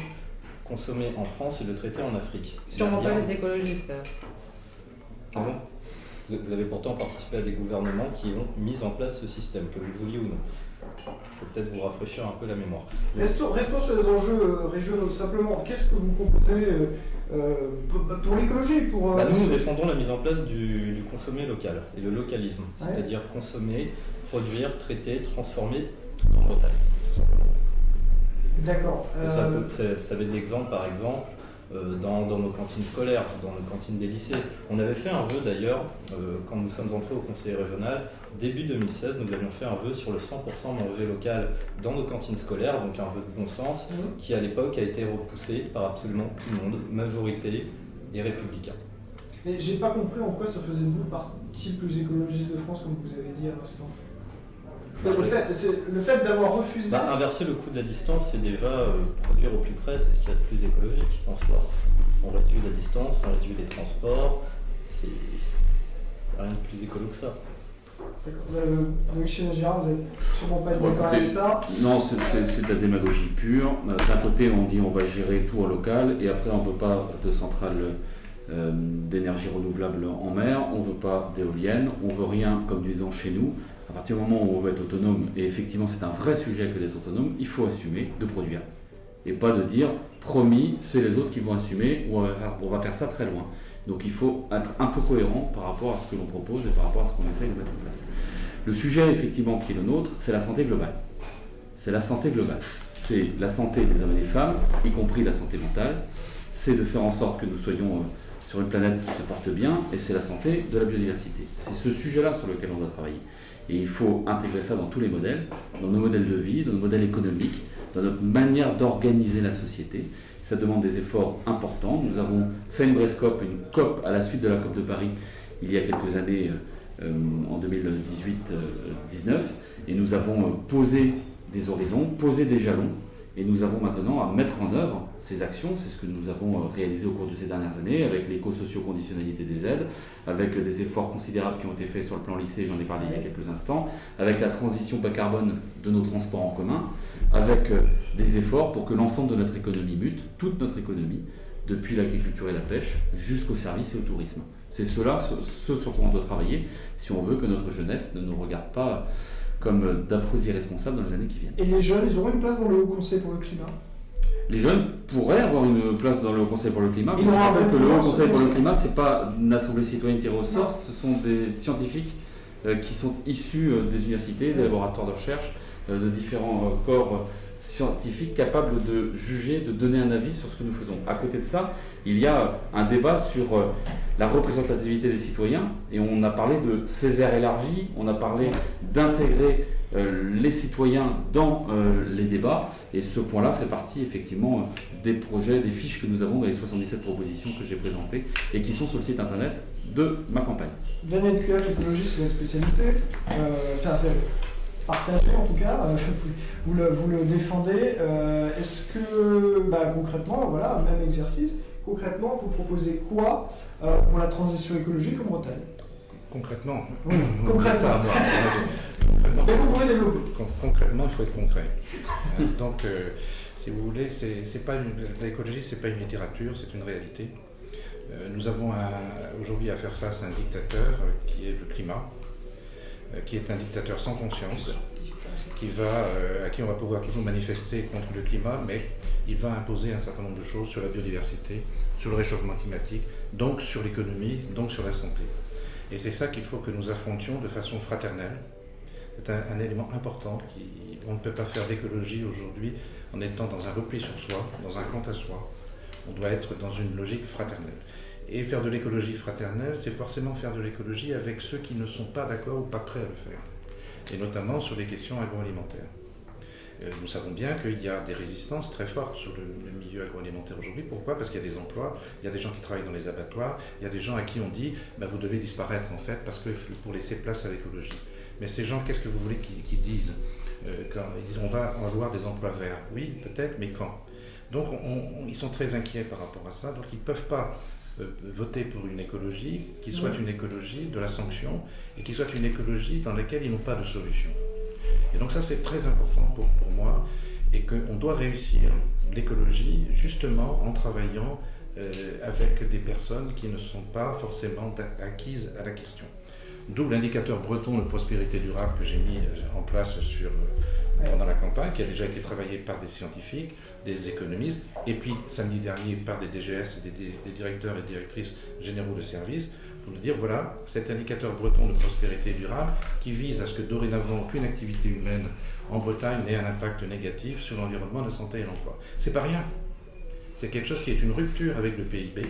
consommer en France et le traiter en Afrique. Sûrement pas les écologistes. Ah bon ? Vous avez pourtant participé à des gouvernements qui ont mis en place ce système, que vous le vouliez ou non. Il faut peut-être vous rafraîchir un peu la mémoire. Restons sur les enjeux régionaux. Simplement, qu'est-ce que vous proposez pour l'écologie Nous défendons la mise en place du consommé local et le localisme, c'est-à-dire consommer, produire, traiter, transformer tout en Bretagne. D'accord. Ça va être l'exemple, par exemple, dans nos cantines scolaires, dans nos cantines des lycées. On avait fait un vœu d'ailleurs, quand nous sommes entrés au conseil régional, début 2016, nous avions fait un vœu sur le 100% manger local dans nos cantines scolaires, donc un vœu de bon sens, qui à l'époque a été repoussé par absolument tout le monde, majorité et républicain. Mais j'ai pas compris en quoi ça faisait de vous le parti le plus écologiste de France, comme vous avez dit à l'instant. Le fait d'avoir refusé. Inverser le coût de la distance, c'est déjà produire au plus près, c'est ce qu'il y a de plus écologique en soi. On réduit la distance, on réduit les transports, c'est rien de plus écolo que ça. Chez Gérard, vous n'êtes sûrement pas Bon, d'accord avec ça. Non, c'est de la démagogie pure. D'un côté, on dit on va gérer tout en local, et après, on ne veut pas de centrale d'énergie renouvelable en mer, on ne veut pas d'éoliennes, on ne veut rien comme du vent chez nous. À partir du moment où on veut être autonome, et effectivement c'est un vrai sujet que d'être autonome, il faut assumer de produire. Et pas de dire, promis, c'est les autres qui vont assumer, ou on va faire ça très loin. Donc il faut être un peu cohérent par rapport à ce que l'on propose et par rapport à ce qu'on essaye de mettre en place. Le sujet effectivement qui est le nôtre, c'est la santé globale. C'est la santé globale. C'est la santé des hommes et des femmes, y compris la santé mentale. C'est de faire en sorte que nous soyons sur une planète qui se porte bien, et c'est la santé de la biodiversité. C'est ce sujet-là sur lequel on doit travailler. Et il faut intégrer ça dans tous les modèles, dans nos modèles de vie, dans nos modèles économiques, dans notre manière d'organiser la société. Ça demande des efforts importants. Nous avons fait une Brescop, une COP à la suite de la COP de Paris, il y a quelques années, en 2018-19, et nous avons posé des horizons, posé des jalons, et nous avons maintenant à mettre en œuvre ces actions. C'est ce que nous avons réalisé au cours de ces dernières années, avec l'éco-socio-conditionnalité des aides, avec des efforts considérables qui ont été faits sur le plan lycée, j'en ai parlé il y a quelques instants, avec la transition bas carbone de nos transports en commun, avec des efforts pour que l'ensemble de notre économie mute, toute notre économie, depuis l'agriculture et la pêche, jusqu'au service et au tourisme. C'est ce sur quoi on doit travailler, si on veut que notre jeunesse ne nous regarde pas comme d'affreux irresponsables dans les années qui viennent. Et les jeunes, ils auront une place dans le Haut Conseil pour le climat? Les jeunes pourraient avoir une place dans le Haut Conseil pour le climat, mais Ils je auront rappelle un que le Haut peu Conseil de pour le place. climat, ce n'est pas une assemblée citoyenne tirée au sort, ce sont des scientifiques qui sont issus des universités, des laboratoires de recherche, de différents corps scientifiques capables de juger, de donner un avis sur ce que nous faisons. À côté de ça, il y a un débat sur la représentativité des citoyens, et on a parlé de Césaire élargi, on a parlé d'intégrer les citoyens dans les débats, et ce point-là fait partie effectivement des projets, des fiches que nous avons dans les 77 propositions que j'ai présentées et qui sont sur le site internet de ma campagne. Daniel Cuac, écologie, c'est votre spécialité. Enfin, c'est partagé en tout cas. Vous le défendez. Est-ce que, concrètement, voilà, même exercice, concrètement, vous proposez quoi pour la transition écologique en Bretagne? Concrètement, Oui, concrètement. Ça, Mais vous pouvez développer. Concrètement, il faut être concret. Donc, si vous voulez, l'écologie, ce n'est pas une littérature, c'est une réalité. Nous avons aujourd'hui à faire face à un dictateur qui est le climat, qui est un dictateur sans conscience, à qui on va pouvoir toujours manifester contre le climat, mais il va imposer un certain nombre de choses sur la biodiversité, sur le réchauffement climatique, donc sur l'économie, donc sur la santé. Et c'est ça qu'il faut que nous affrontions de façon fraternelle. C'est un élément important. On ne peut pas faire d'écologie aujourd'hui en étant dans un repli sur soi, dans un quant à soi. On doit être dans une logique fraternelle. Et faire de l'écologie fraternelle, c'est forcément faire de l'écologie avec ceux qui ne sont pas d'accord ou pas prêts à le faire. Et notamment sur les questions agroalimentaires. Nous savons bien qu'il y a des résistances très fortes sur le milieu agroalimentaire aujourd'hui. Pourquoi? Parce qu'il y a des emplois, il y a des gens qui travaillent dans les abattoirs, il y a des gens à qui on dit vous devez disparaître en fait pour laisser place à l'écologie. Mais ces gens, qu'est-ce que vous voulez qu'ils disent quand ils disent on va avoir des emplois verts? Oui, peut-être, mais quand? Donc ils sont très inquiets par rapport à ça, donc ils ne peuvent pas voter pour une écologie qui soit une écologie de la sanction et qui soit une écologie dans laquelle ils n'ont pas de solution. Et donc ça c'est très important pour moi, et qu'on doit réussir l'écologie justement en travaillant avec des personnes qui ne sont pas forcément acquises à la question. D'où l'indicateur breton de prospérité durable que j'ai mis en place pendant la campagne, qui a déjà été travaillé par des scientifiques, des économistes, et puis samedi dernier par des DGS, des directeurs et directrices généraux de services, pour nous dire voilà, cet indicateur breton de prospérité durable qui vise à ce que dorénavant aucune activité humaine en Bretagne n'ait un impact négatif sur l'environnement, la santé et l'emploi. C'est pas rien. C'est quelque chose qui est une rupture avec le PIB,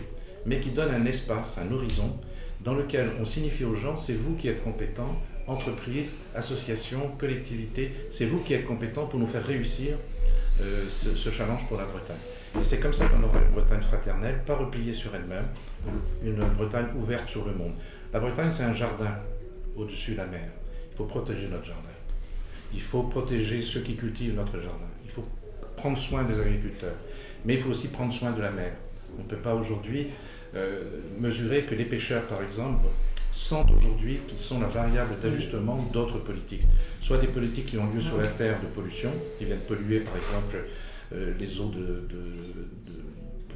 mais qui donne un espace, un horizon, dans lequel on signifie aux gens c'est vous qui êtes compétents, entreprises, associations, collectivités, c'est vous qui êtes compétents pour nous faire réussir ce challenge pour la Bretagne. Et c'est comme ça qu'on aura une Bretagne fraternelle, pas repliée sur elle-même, une Bretagne ouverte sur le monde. La Bretagne, c'est un jardin au-dessus de la mer. Il faut protéger notre jardin. Il faut protéger ceux qui cultivent notre jardin. Il faut prendre soin des agriculteurs. Mais il faut aussi prendre soin de la mer. On ne peut pas aujourd'hui mesurer que les pêcheurs, par exemple, sentent aujourd'hui qu'ils sont la variable d'ajustement d'autres politiques. Soit des politiques qui ont lieu sur la terre de pollution, qui viennent polluer, par exemple, les eaux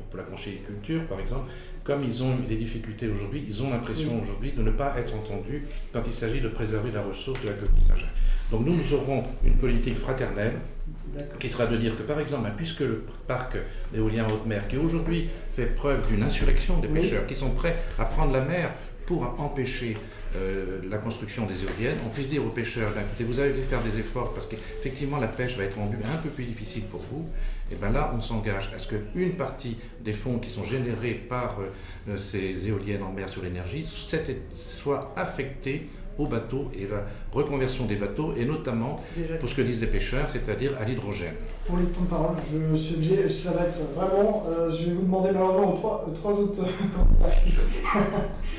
pour la conchyliculture, par exemple. Comme ils ont des difficultés aujourd'hui, ils ont l'impression aujourd'hui de ne pas être entendus quand il s'agit de préserver la ressource de la coquille Saint-Jacques. Donc nous aurons une politique fraternelle qui sera de dire que, par exemple, puisque le parc éolien haute mer, qui aujourd'hui fait preuve d'une insurrection des pêcheurs qui sont prêts à prendre la mer pour empêcher la construction des éoliennes, on puisse dire aux pêcheurs, écoutez, vous allez faire des efforts parce qu'effectivement la pêche va être rendue un peu plus difficile pour vous, et bien là on s'engage à ce qu'une partie des fonds qui sont générés par ces éoliennes en mer sur l'énergie soit affectée aux bateaux et la reconversion des bateaux, et notamment pour ce que disent les pêcheurs, c'est-à-dire à l'hydrogène. Pour les temps de parole, je suis obligé, ça va être vraiment, je vais vous demander malheureusement aux trois autres candidats.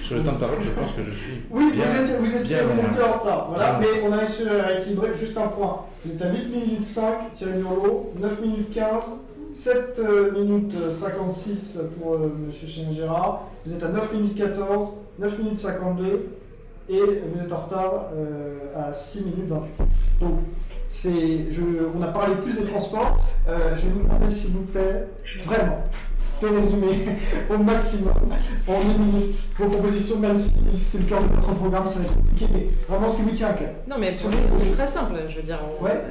Sur le temps de parole, je pense que je suis Oui, bien, vous étiez en retard, voilà, mais on a réussi à équilibrer juste un point. Vous êtes à 8 minutes 5, Thierry Burlot, 9 minutes 15, 7 minutes 56 pour M. Chénier-Gérard, vous êtes à 9 minutes 14, 9 minutes 52, et vous êtes en retard à 6 minutes 28. Donc, on a parlé plus des transports. Je vais vous demander, s'il vous plaît, vraiment, de résumer au maximum, en 1 minute, vos propositions, même si c'est le cœur de votre programme, ça va être compliqué, mais vraiment ce qui vous tient à cœur. Non, mais pour nous, c'est très simple. Je veux dire,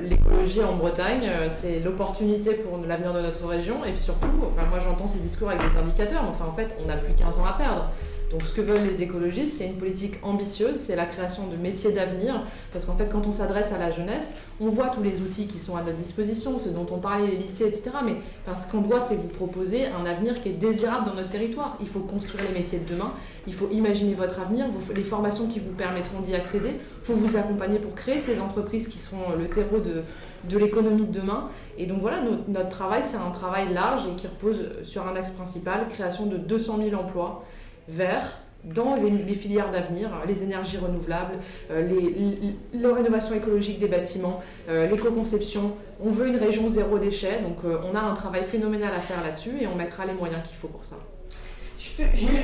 l'écologie en Bretagne, c'est l'opportunité pour l'avenir de notre région, et puis surtout, moi j'entends ces discours avec des indicateurs, mais en fait, on n'a plus 15 ans à perdre. Donc ce que veulent les écologistes, c'est une politique ambitieuse, c'est la création de métiers d'avenir, parce qu'en fait quand on s'adresse à la jeunesse, on voit tous les outils qui sont à notre disposition, ce dont on parlait, les lycées, etc. Mais ce qu'on doit, c'est vous proposer un avenir qui est désirable dans notre territoire. Il faut construire les métiers de demain, il faut imaginer votre avenir, les formations qui vous permettront d'y accéder, il faut vous accompagner pour créer ces entreprises qui seront le terreau de l'économie de demain. Et donc voilà, notre travail, c'est un travail large et qui repose sur un axe principal, création de 200 000 emplois verts dans les filières d'avenir, les énergies renouvelables, la rénovation écologique des bâtiments, l'éco-conception. On veut une région zéro déchet, donc on a un travail phénoménal à faire là-dessus et on mettra les moyens qu'il faut pour ça. Juste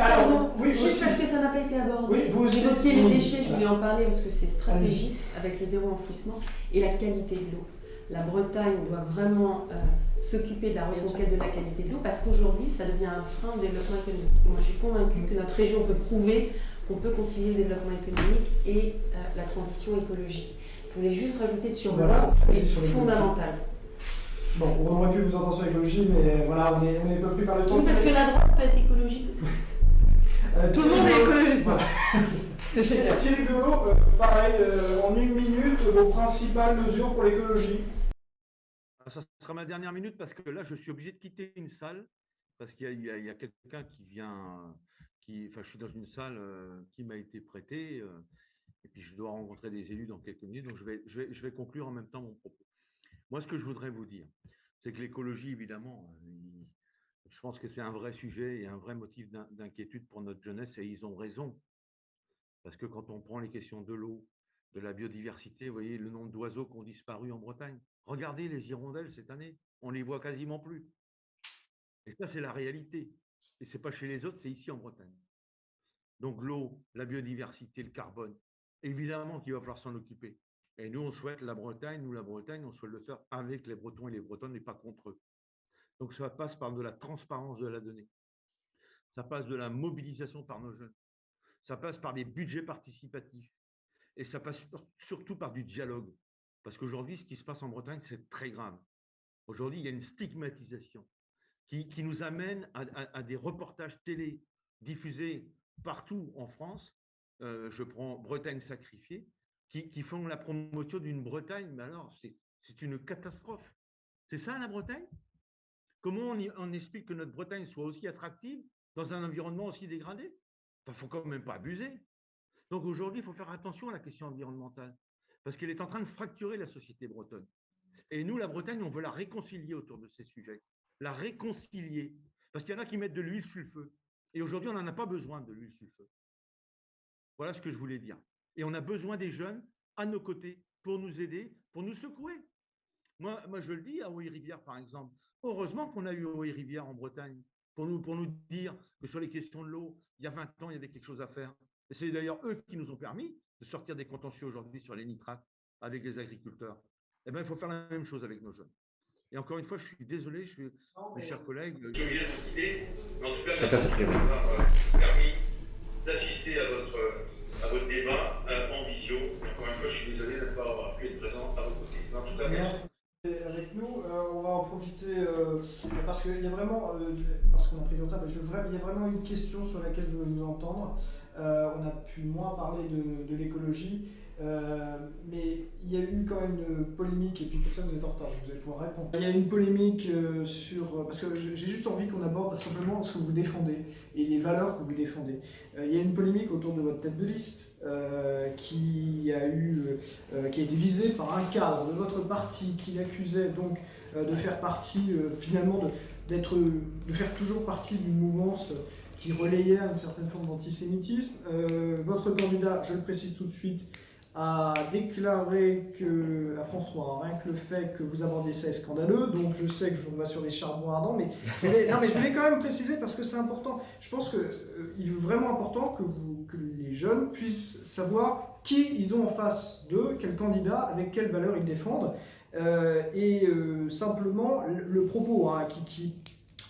parce que ça n'a pas été abordé. Vous évoquiez les déchets, je voulais en parler parce que c'est stratégique avec le zéro enfouissement et la qualité de l'eau. La Bretagne doit vraiment s'occuper de la reconquête de la qualité de l'eau parce qu'aujourd'hui, ça devient un frein au développement économique. Moi, je suis convaincue que notre région peut prouver qu'on peut concilier le développement économique et la transition écologique. Je voulais juste rajouter sur l'eau, c'est fondamental. Bon, on aurait pu vous entendre sur l'écologie, mais voilà, on n'est pas plus par le temps. Oui, parce que la droite peut être écologique aussi. Tout le monde est écologiste. Voilà. Thierry Burlot, pareil, en 1 minute, vos principales mesures pour l'écologie. Ça sera ma dernière minute parce que là, je suis obligé de quitter une salle parce qu'il y a quelqu'un qui vient, je suis dans une salle qui m'a été prêtée et puis je dois rencontrer des élus dans quelques minutes, donc je vais conclure en même temps mon propos. Moi, ce que je voudrais vous dire, c'est que l'écologie, évidemment, je pense que c'est un vrai sujet et un vrai motif d'inquiétude pour notre jeunesse et ils ont raison. Parce que quand on prend les questions de l'eau, de la biodiversité, vous voyez le nombre d'oiseaux qui ont disparu en Bretagne. Regardez les hirondelles cette année, on les voit quasiment plus. Et ça, c'est la réalité. Et ce n'est pas chez les autres, c'est ici en Bretagne. Donc l'eau, la biodiversité, le carbone, évidemment qu'il va falloir s'en occuper. Et nous, on souhaite la Bretagne, on souhaite le faire avec les Bretons et les Bretonnes et pas contre eux. Donc ça passe par de la transparence de la donnée. Ça passe de la mobilisation par nos jeunes. Ça passe par des budgets participatifs. Et ça passe surtout par du dialogue. Parce qu'aujourd'hui, ce qui se passe en Bretagne, c'est très grave. Aujourd'hui, il y a une stigmatisation qui nous amène à des reportages télé diffusés partout en France. Je prends Bretagne sacrifiée, qui font la promotion d'une Bretagne. Mais alors, c'est une catastrophe. C'est ça la Bretagne? Comment on explique que notre Bretagne soit aussi attractive dans un environnement aussi dégradé? Il ne faut quand même pas abuser. Donc aujourd'hui, il faut faire attention à la question environnementale, parce qu'elle est en train de fracturer la société bretonne. Et nous, la Bretagne, on veut la réconcilier autour de ces sujets. La réconcilier. Parce qu'il y en a qui mettent de l'huile sur le feu. Et aujourd'hui, on n'en a pas besoin de l'huile sur le feu. Voilà ce que je voulais dire. Et on a besoin des jeunes à nos côtés pour nous aider, pour nous secouer. Moi, je le dis à Haut-et-Rivière, par exemple. Heureusement qu'on a eu Haut-et-Rivière en Bretagne pour nous dire que sur les questions de l'eau, il y a 20 ans, il y avait quelque chose à faire. Et c'est d'ailleurs eux qui nous ont permis de sortir des contentieux aujourd'hui sur les nitrates avec les agriculteurs. Eh bien, il faut faire la même chose avec nos jeunes. Et encore une fois, je suis désolé, mes chers collègues. Chacun sa priorité. Permis d'assister à votre débat en visio. Encore une fois, je suis désolé de ne pas avoir pu être présent à vos côtés. En tout cas, merci. Avec nous, on va en profiter parce qu'il y a vraiment, parce qu'on a pris le retard, il y a vraiment une question sur laquelle je veux vous entendre. On a pu moins parler de l'écologie, mais il y a eu quand même une polémique, et puis comme ça vous êtes en retard, vous allez pouvoir répondre. Il y a une polémique parce que j'ai juste envie qu'on aborde simplement ce que vous défendez et les valeurs que vous défendez. Il y a une polémique autour de votre tête de liste. Qui a été visé par un cadre de votre parti qui l'accusait donc de faire partie finalement de faire toujours partie d'une mouvance qui relayait une certaine forme d'antisémitisme. Votre candidat, je le précise tout de suite, a déclaré à France 3, rien que le fait que vous abordiez ça est scandaleux, donc je sais que je vais sur les charbons ardents, mais je voulais quand même préciser parce que c'est important. Je pense qu'il est vraiment important que les jeunes puissent savoir qui ils ont en face d'eux, quel candidat, avec quelles valeurs ils défendent, simplement le propos qui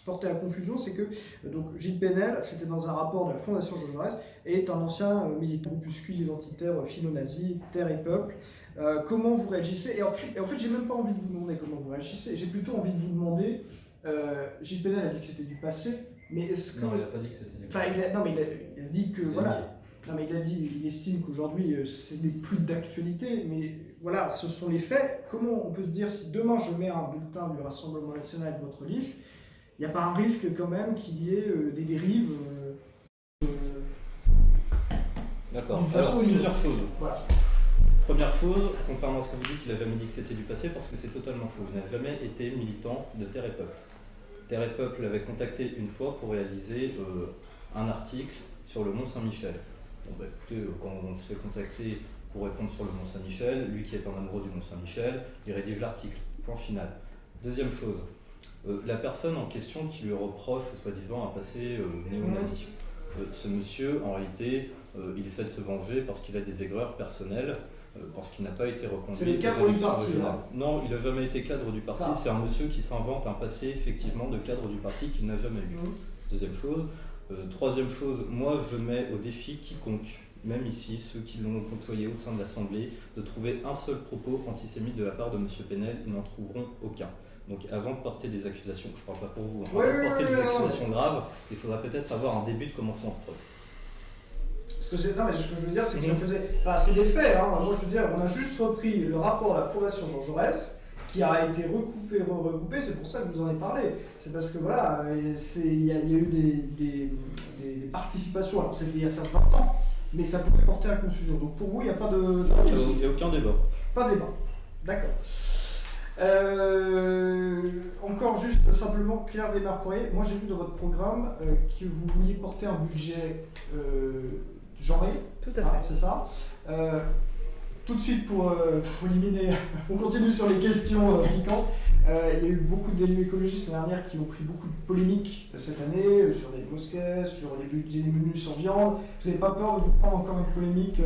porté à confusion, c'est que donc, Gilles Penel, c'était dans un rapport de la Fondation Jean Jaurès, est un ancien militant groupuscule identitaire philo-nazi, Terre et Peuple. Comment vous réagissez et en fait, j'ai même pas envie de vous demander comment vous réagissez, j'ai plutôt envie de vous demander, Gilles Penel a dit que c'était du passé, mais est-ce que... Non, il n'a pas dit que c'était du passé. Il a dit que, il estime qu'aujourd'hui, ce n'est plus d'actualité, mais voilà, ce sont les faits. Comment on peut se dire, si demain je mets un bulletin du Rassemblement national de votre liste, il n'y a pas un risque quand même qu'il y ait des dérives D'accord. Alors, plusieurs choses. Voilà. Première chose, contrairement à ce que vous dites, il n'a jamais dit que c'était du passé parce que c'est totalement faux. Il n'a jamais été militant de Terre et Peuple. Terre et Peuple l'avait contacté une fois pour réaliser un article sur le Mont Saint-Michel. Bon, écoutez, quand on se fait contacter pour répondre sur le Mont Saint-Michel, lui qui est un amoureux du Mont Saint-Michel, il rédige l'article. Point final. Deuxième chose. La personne en question qui lui reproche, soi-disant, un passé néo-nazi. Ce monsieur, en réalité, il essaie de se venger parce qu'il a des aigreurs personnelles, parce qu'il n'a pas été reconduit. C'est le cadre du parti, là. Non, il n'a jamais été cadre du parti. C'est un monsieur qui s'invente un passé, effectivement, de cadre du parti qu'il n'a jamais eu. Deuxième chose. Troisième chose, moi, je mets au défi quiconque, même ici, ceux qui l'ont côtoyé au sein de l'Assemblée, de trouver un seul propos antisémite de la part de M. Penel. Ils n'en trouveront aucun. Donc avant de porter des accusations, je ne parle pas pour vous, avant de porter des accusations graves, il faudra peut-être avoir un début de commencement de preuve. Ce que je veux dire, c'est que ça faisait... Enfin, c'est des faits, hein. Moi je veux dire, on a juste repris le rapport de la Fondation Jean Jaurès, qui a été recoupé, c'est pour ça que vous en avez parlé. C'est parce que voilà, il y a eu des participations, alors c'était il y a certes 20 ans, mais ça pouvait porter à confusion. Donc pour vous, il n'y a pas de... Il n'y a aucun débat. Pas de débat, d'accord. Encore juste simplement Claire Desmarpoirier, moi j'ai vu dans votre programme que vous vouliez porter un budget genré. Tout à fait. C'est ça. Tout de suite pour éliminer, on continue sur les questions piquantes. Il y a eu beaucoup d'élus écologistes l'année dernière qui ont pris beaucoup de polémiques cette année sur les mosquées, sur les budgets des menus sans viande. Vous n'avez pas peur de vous prendre encore une polémique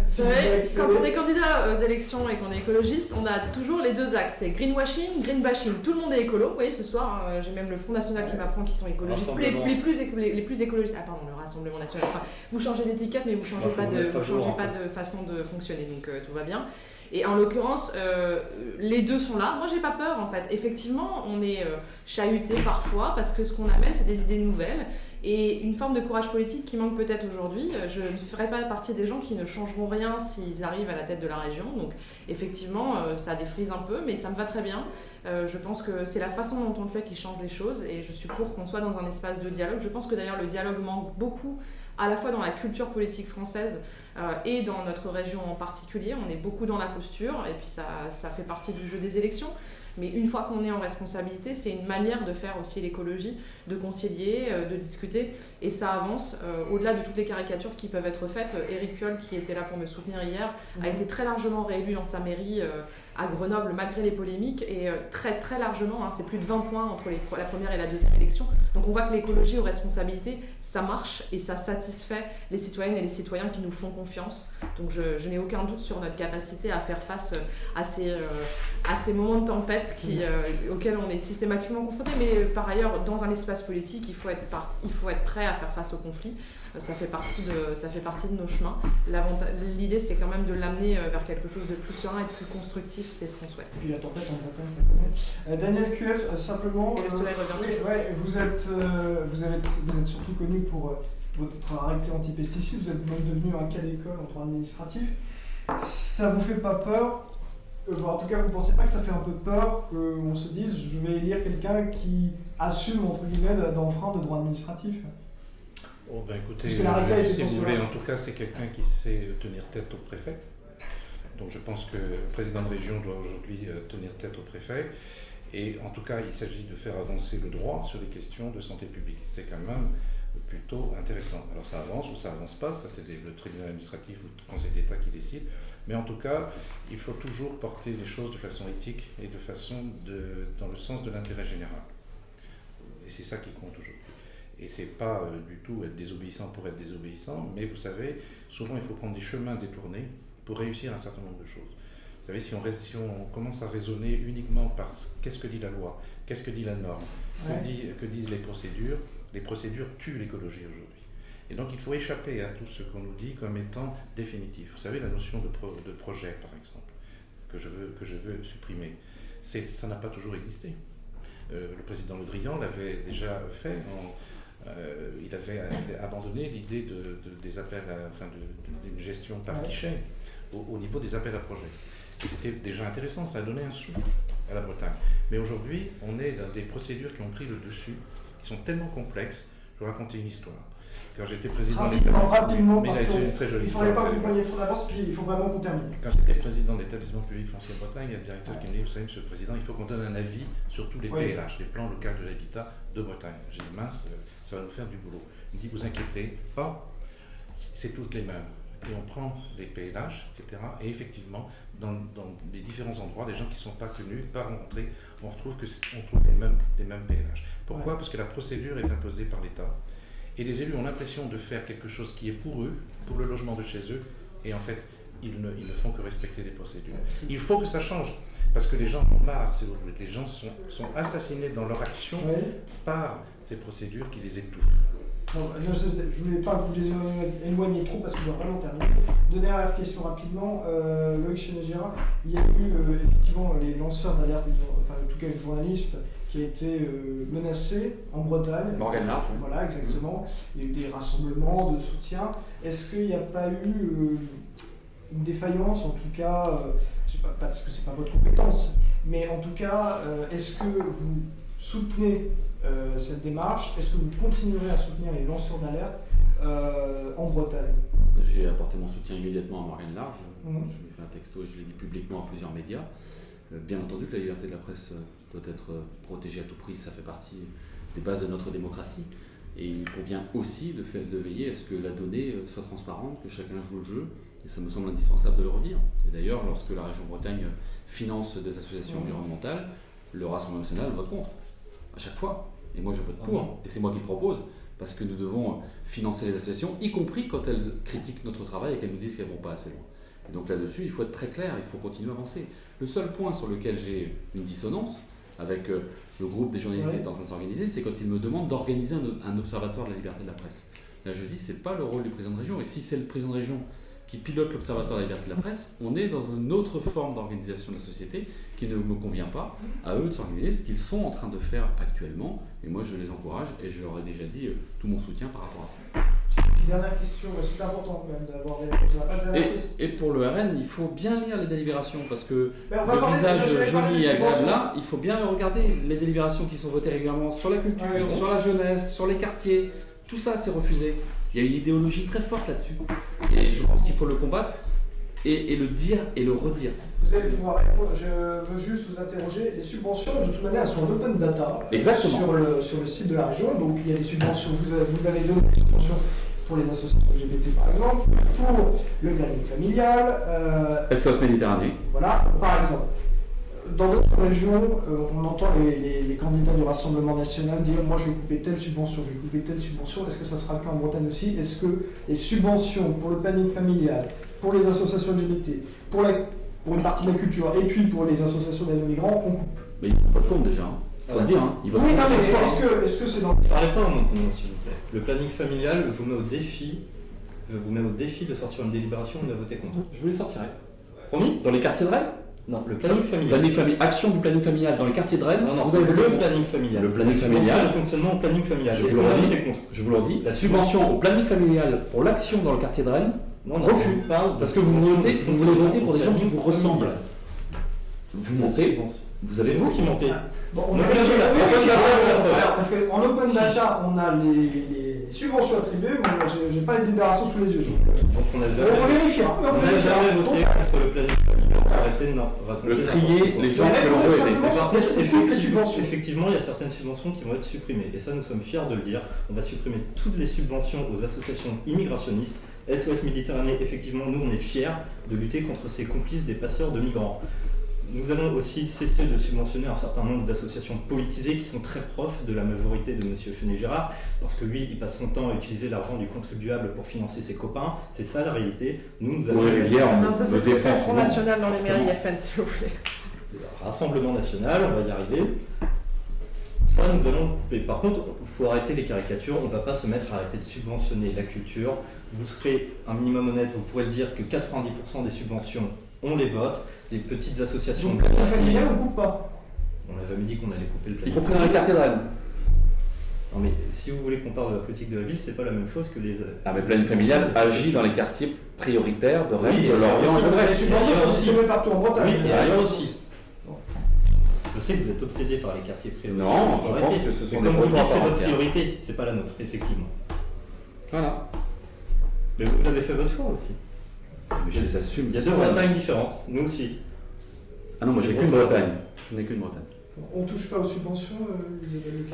C'est vrai, quand on est candidat aux élections et qu'on est écologiste, on a toujours les deux axes, c'est greenwashing, greenbashing. Tout le monde est écolo. Vous voyez, ce soir, j'ai même le Front National qui m'apprend qu'ils sont écologistes. Les plus écologistes. Ah pardon, le Rassemblement National. Enfin, vous changez d'étiquette, mais vous ne changez pas de façon de fonctionner, donc tout va bien. Et en l'occurrence, les deux sont là. Moi, j'ai pas peur, en fait. Effectivement, on est chahuté parfois parce que ce qu'on amène, c'est des idées nouvelles et une forme de courage politique qui manque peut-être aujourd'hui. Je ne ferai pas partie des gens qui ne changeront rien s'ils arrivent à la tête de la région. Donc, effectivement, ça défrise un peu, mais ça me va très bien. Je pense que c'est la façon dont on le fait qui change les choses et je suis pour qu'on soit dans un espace de dialogue. Je pense que d'ailleurs, le dialogue manque beaucoup, à la fois dans la culture politique française et dans notre région en particulier. On est beaucoup dans la posture et puis ça fait partie du jeu des élections. Mais une fois qu'on est en responsabilité, c'est une manière de faire aussi l'écologie, de concilier, de discuter. Et ça avance au-delà de toutes les caricatures qui peuvent être faites. Éric Piolle, qui était là pour me soutenir hier, a été très largement réélu dans sa mairie à Grenoble, malgré les polémiques, et très très largement, c'est plus de 20 points entre la première et la deuxième élection. Donc on voit que l'écologie aux responsabilités, ça marche et ça satisfait les citoyennes et les citoyens qui nous font confiance. Donc je n'ai aucun doute sur notre capacité à faire face à ces moments de tempête auxquels on est systématiquement confronté. Mais par ailleurs, dans un espace politique, il faut être prêt à faire face au conflit. Ça fait partie de nos chemins. L'idée, c'est quand même de l'amener vers quelque chose de plus serein et de plus constructif, c'est ce qu'on souhaite. Et puis la tempête en Bretagne, ça connaît. Daniel QF, simplement. Et le soleil revient toujours. Ouais, vous êtes surtout connu pour votre arrêté anti-pesticides. Vous êtes donc devenu un cas d'école en droit administratif. Ça vous fait pas peur? En tout cas, vous ne pensez pas que ça fait un peu peur qu'on se dise je vais élire quelqu'un qui assume, entre guillemets, d'enfreindre le droit administratif? Oh ben écoutez, si vous voulez, en tout cas, c'est quelqu'un qui sait tenir tête au préfet. Donc je pense que le président de région doit aujourd'hui tenir tête au préfet. Et en tout cas, il s'agit de faire avancer le droit sur les questions de santé publique. C'est quand même plutôt intéressant. Alors ça avance ou ça avance pas, ça c'est le tribunal administratif ou le Conseil d'État qui décide. Mais en tout cas, il faut toujours porter les choses de façon éthique et de façon dans le sens de l'intérêt général. Et c'est ça qui compte aujourd'hui. Et c'est pas du tout être désobéissant pour être désobéissant, mais vous savez, souvent il faut prendre des chemins détournés pour réussir un certain nombre de choses. Vous savez, si on commence à raisonner uniquement par qu'est-ce que dit la loi, qu'est-ce que dit la norme, que disent les procédures tuent l'écologie aujourd'hui. Et donc il faut échapper à tout ce qu'on nous dit comme étant définitif. Vous savez, la notion de projet, par exemple, que je veux supprimer, ça n'a pas toujours existé. Le président Le Drian l'avait déjà fait. Il avait abandonné l'idée des appels d'une gestion par guichet au niveau des appels à projets. Et c'était déjà intéressant, ça a donné un souffle à la Bretagne. Mais aujourd'hui, on est dans des procédures qui ont pris le dessus, qui sont tellement complexes. Je vais vous raconter une histoire. Quand j'étais président rapidement, mais parce c'est une très jolie histoire. Il ne faudrait pas vous voyez trop d'avance, puis il faut vraiment qu'on termine. Quand j'étais président de l'établissement public foncier Bretagne, il y a le directeur qui me dit, vous savez, monsieur le président, il faut qu'on donne un avis sur tous les PLH, les plans locaux de l'habitat de Bretagne. J'ai dit, mince, ça va nous faire du boulot. Il me dit, vous inquiétez pas, c'est toutes les mêmes. Et on prend les PLH, etc. Et effectivement, dans les différents endroits, des gens qui ne sont pas connus, pas rencontrés, on trouve les mêmes PLH. Pourquoi ? Parce que la procédure est imposée par l'État. Et les élus ont l'impression de faire quelque chose qui est pour eux, pour le logement de chez eux, et en fait, ils ne font que respecter les procédures. Il faut que ça change, parce que les gens en ont marre, les gens sont assassinés dans leur action par ces procédures qui les étouffent. Non, je ne voulais pas que vous les éloigniez trop parce qu'on doit vraiment terminer. Dernière question rapidement, Loïc Chénégera, il y a eu effectivement les lanceurs d'alerte, enfin en tout cas une journaliste qui a été menacée en Bretagne. Morgane Large. Voilà, exactement. Il y a eu des rassemblements de soutien. Est-ce qu'il n'y a pas eu une défaillance, en tout cas, je sais pas parce que ce n'est pas votre compétence, mais en tout cas, est-ce que vous soutenez cette démarche? Est-ce que vous continuerez à soutenir les lanceurs d'alerte en Bretagne? J'ai apporté mon soutien immédiatement à Morgane Large. Je lui ai fait un texto et je l'ai dit publiquement à plusieurs médias. Bien entendu que la liberté de la presse doit être protégée à tout prix, ça fait partie des bases de notre démocratie. Et il convient aussi de veiller à ce que la donnée soit transparente, que chacun joue le jeu. Et ça me semble indispensable de le redire. Et d'ailleurs, lorsque la région Bretagne finance des associations environnementales, le Rassemblement national vote contre, à chaque fois. Et moi je vote pour, et c'est moi qui le propose, parce que nous devons financer les associations, y compris quand elles critiquent notre travail et qu'elles nous disent qu'elles ne vont pas assez loin. Et donc là-dessus, il faut être très clair, il faut continuer à avancer. Le seul point sur lequel j'ai une dissonance avec le groupe des journalistes qui est en train de s'organiser, c'est quand ils me demandent d'organiser un observatoire de la liberté de la presse. Là je dis, c'est pas le rôle du président de région, et si c'est le président de région qui pilote l'Observatoire de la liberté de la presse, on est dans une autre forme d'organisation de la société qui ne me convient pas. À eux de s'organiser, ce qu'ils sont en train de faire actuellement. Et moi, je les encourage et je leur ai déjà dit tout mon soutien par rapport à ça. Dernière question, c'est important quand même d'avoir des réponses. Et pour le RN, il faut bien lire les délibérations parce que le visage joli et agréable là, il faut bien regarder les délibérations qui sont votées régulièrement sur la culture, sur la jeunesse, sur les quartiers. Tout ça, c'est refusé. Il y a une idéologie très forte là-dessus. Et je pense qu'il faut le combattre et le dire et le redire. Vous allez pouvoir répondre. Je veux juste vous interroger. Les subventions, de toute manière, elles sont en open data. Exactement. Sur le site de la région. Donc il y a des subventions. Vous avez donné des subventions pour les associations LGBT par exemple, pour le planning familial. SOS Méditerranée. Voilà, par exemple. Dans d'autres régions, on entend les candidats du Rassemblement national dire « moi je vais couper telle subvention, je vais couper telle subvention ». Est-ce que ça sera le cas en Bretagne aussi? Est-ce que les subventions pour le planning familial, pour les associations LGBT, pour une partie de la culture et puis pour les associations d'aide aux migrants, on coupe? Mais il ne vote contre déjà, il faut le dire. Il vote oui, non, contre mais est-ce que c'est dans... Parlez pas en mon nom, s'il vous plaît. Le planning familial, je vous mets au défi de sortir une délibération ou de voter contre. Je vous les sortirai. Promis? Dans les quartiers de Rennes? Non, le planning familial. Action du planning familial dans les quartiers de Rennes. Non, vous avez voté le planning familial. Le planning familial. Le fonctionnement au planning familial. Je vous le redis. La subvention au planning familial pour l'action dans le quartier de Rennes, refus. Parce que vous voulez voter pour des gens qui vous ressemblent. Vous montez. Vous avez vous qui montez. Bon, parce qu'en open data, on a les subventions attribuées, mais je n'ai pas les délibérations sous les yeux. Donc on n'a jamais voté contre le planning familial. Arrêtez, non. Le trier, les gens que l'on veut aider. Par contre, effectivement, il y a certaines subventions qui vont être supprimées. Et ça, nous sommes fiers de le dire. On va supprimer toutes les subventions aux associations immigrationnistes. SOS Méditerranée, effectivement, nous, on est fiers de lutter contre ces complices des passeurs de migrants. Nous allons aussi cesser de subventionner un certain nombre d'associations politisées qui sont très proches de la majorité de M. Chenet-Gérard, parce que lui, il passe son temps à utiliser l'argent du contribuable pour financer ses copains. C'est ça la réalité. Nous allons... Non, ça c'est le Front National dans les mairies FN, s'il vous plaît. Rassemblement National, on va y arriver. Ça, nous allons couper. Par contre, il faut arrêter les caricatures. On ne va pas se mettre à arrêter de subventionner la culture. Vous serez un minimum honnête, vous pourrez le dire que 90% des subventions, on les vote. Les petites associations... Donc, le planning familial, on ne coupe pas. On n'a jamais dit qu'on allait couper le planning. Y compris dans les quartiers de Rennes. Non mais si vous voulez qu'on parle de la politique de la ville, c'est pas la même chose que les... Ah mais le planning familial agit dans les quartiers prioritaires de Rennes, de Lorient et de Brest. Les subventions sont distribuées partout en Bretagne. Oui, et ailleurs aussi. Je sais que vous êtes obsédé par les quartiers prioritaires. Non, je pense que ce sont des... Comme vous dites, c'est votre priorité, c'est pas la nôtre, effectivement. Voilà. Mais vous avez fait votre choix aussi. Mais je les assume. Il y a deux Bretagnes différentes, nous aussi. Ah non, moi j'ai qu'une Bretagne. Je n'ai qu'une Bretagne. On ne touche pas aux subventions,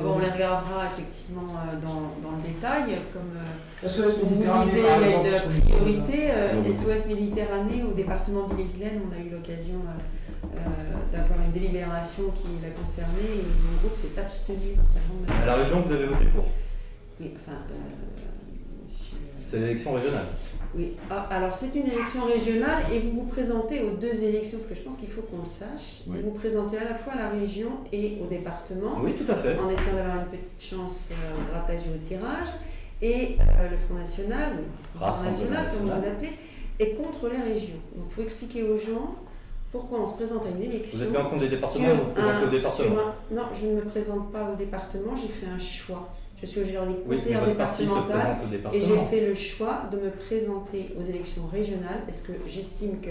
on les regardera effectivement dans le détail. Comme SOS vous disiez, il y a une priorité. SOS Méditerranée, au département d'Ille-et-Vilaine, on a eu l'occasion d'avoir une délibération qui l'a concernée et mon groupe s'est abstenu dans sa grande majorité. À la région, vous avez voté pour? Oui, enfin. C'est l'élection régionale. Oui, alors c'est une élection régionale et vous vous présentez aux deux élections, parce que je pense qu'il faut qu'on le sache. Oui. Vous vous présentez à la fois à la région et au département. Oui, tout à fait. En essayant d'avoir une petite chance au grattage et au tirage. Et le Front National, comme vous l'appelez, est contre les régions. Donc il faut expliquer aux gens pourquoi on se présente à une élection. Vous êtes bien contre des départements, vous vous présentez au département. Non, je ne me présente pas au département, j'ai fait un choix. Je suis aujourd'hui conseillère départementale et j'ai fait le choix de me présenter aux élections régionales parce que j'estime que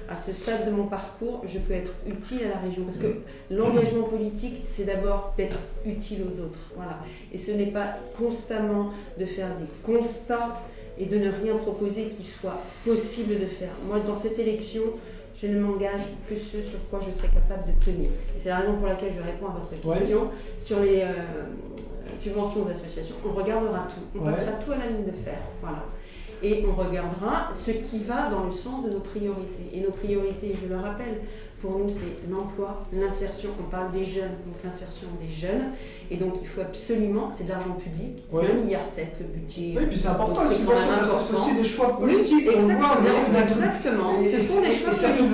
à ce stade de mon parcours, je peux être utile à la région. Parce que l'engagement politique, c'est d'abord d'être utile aux autres. Voilà. Et ce n'est pas constamment de faire des constats et de ne rien proposer qui soit possible de faire. Moi, dans cette élection, je ne m'engage que ce sur quoi je serai capable de tenir. Et c'est la raison pour laquelle je réponds à votre question. Sur les subventions aux associations, on regardera tout. On passera tout à la ligne de fer. Voilà. Et on regardera ce qui va dans le sens de nos priorités. Et nos priorités, je le rappelle, pour nous, c'est l'emploi, l'insertion. On parle des jeunes, donc l'insertion des jeunes. Et donc, il faut absolument, c'est de l'argent public, c'est 1,7 milliard le budget. Oui, puis c'est important, les subventions, parce que c'est aussi des choix politiques. Oui, exactement. Ce sont des choix politiques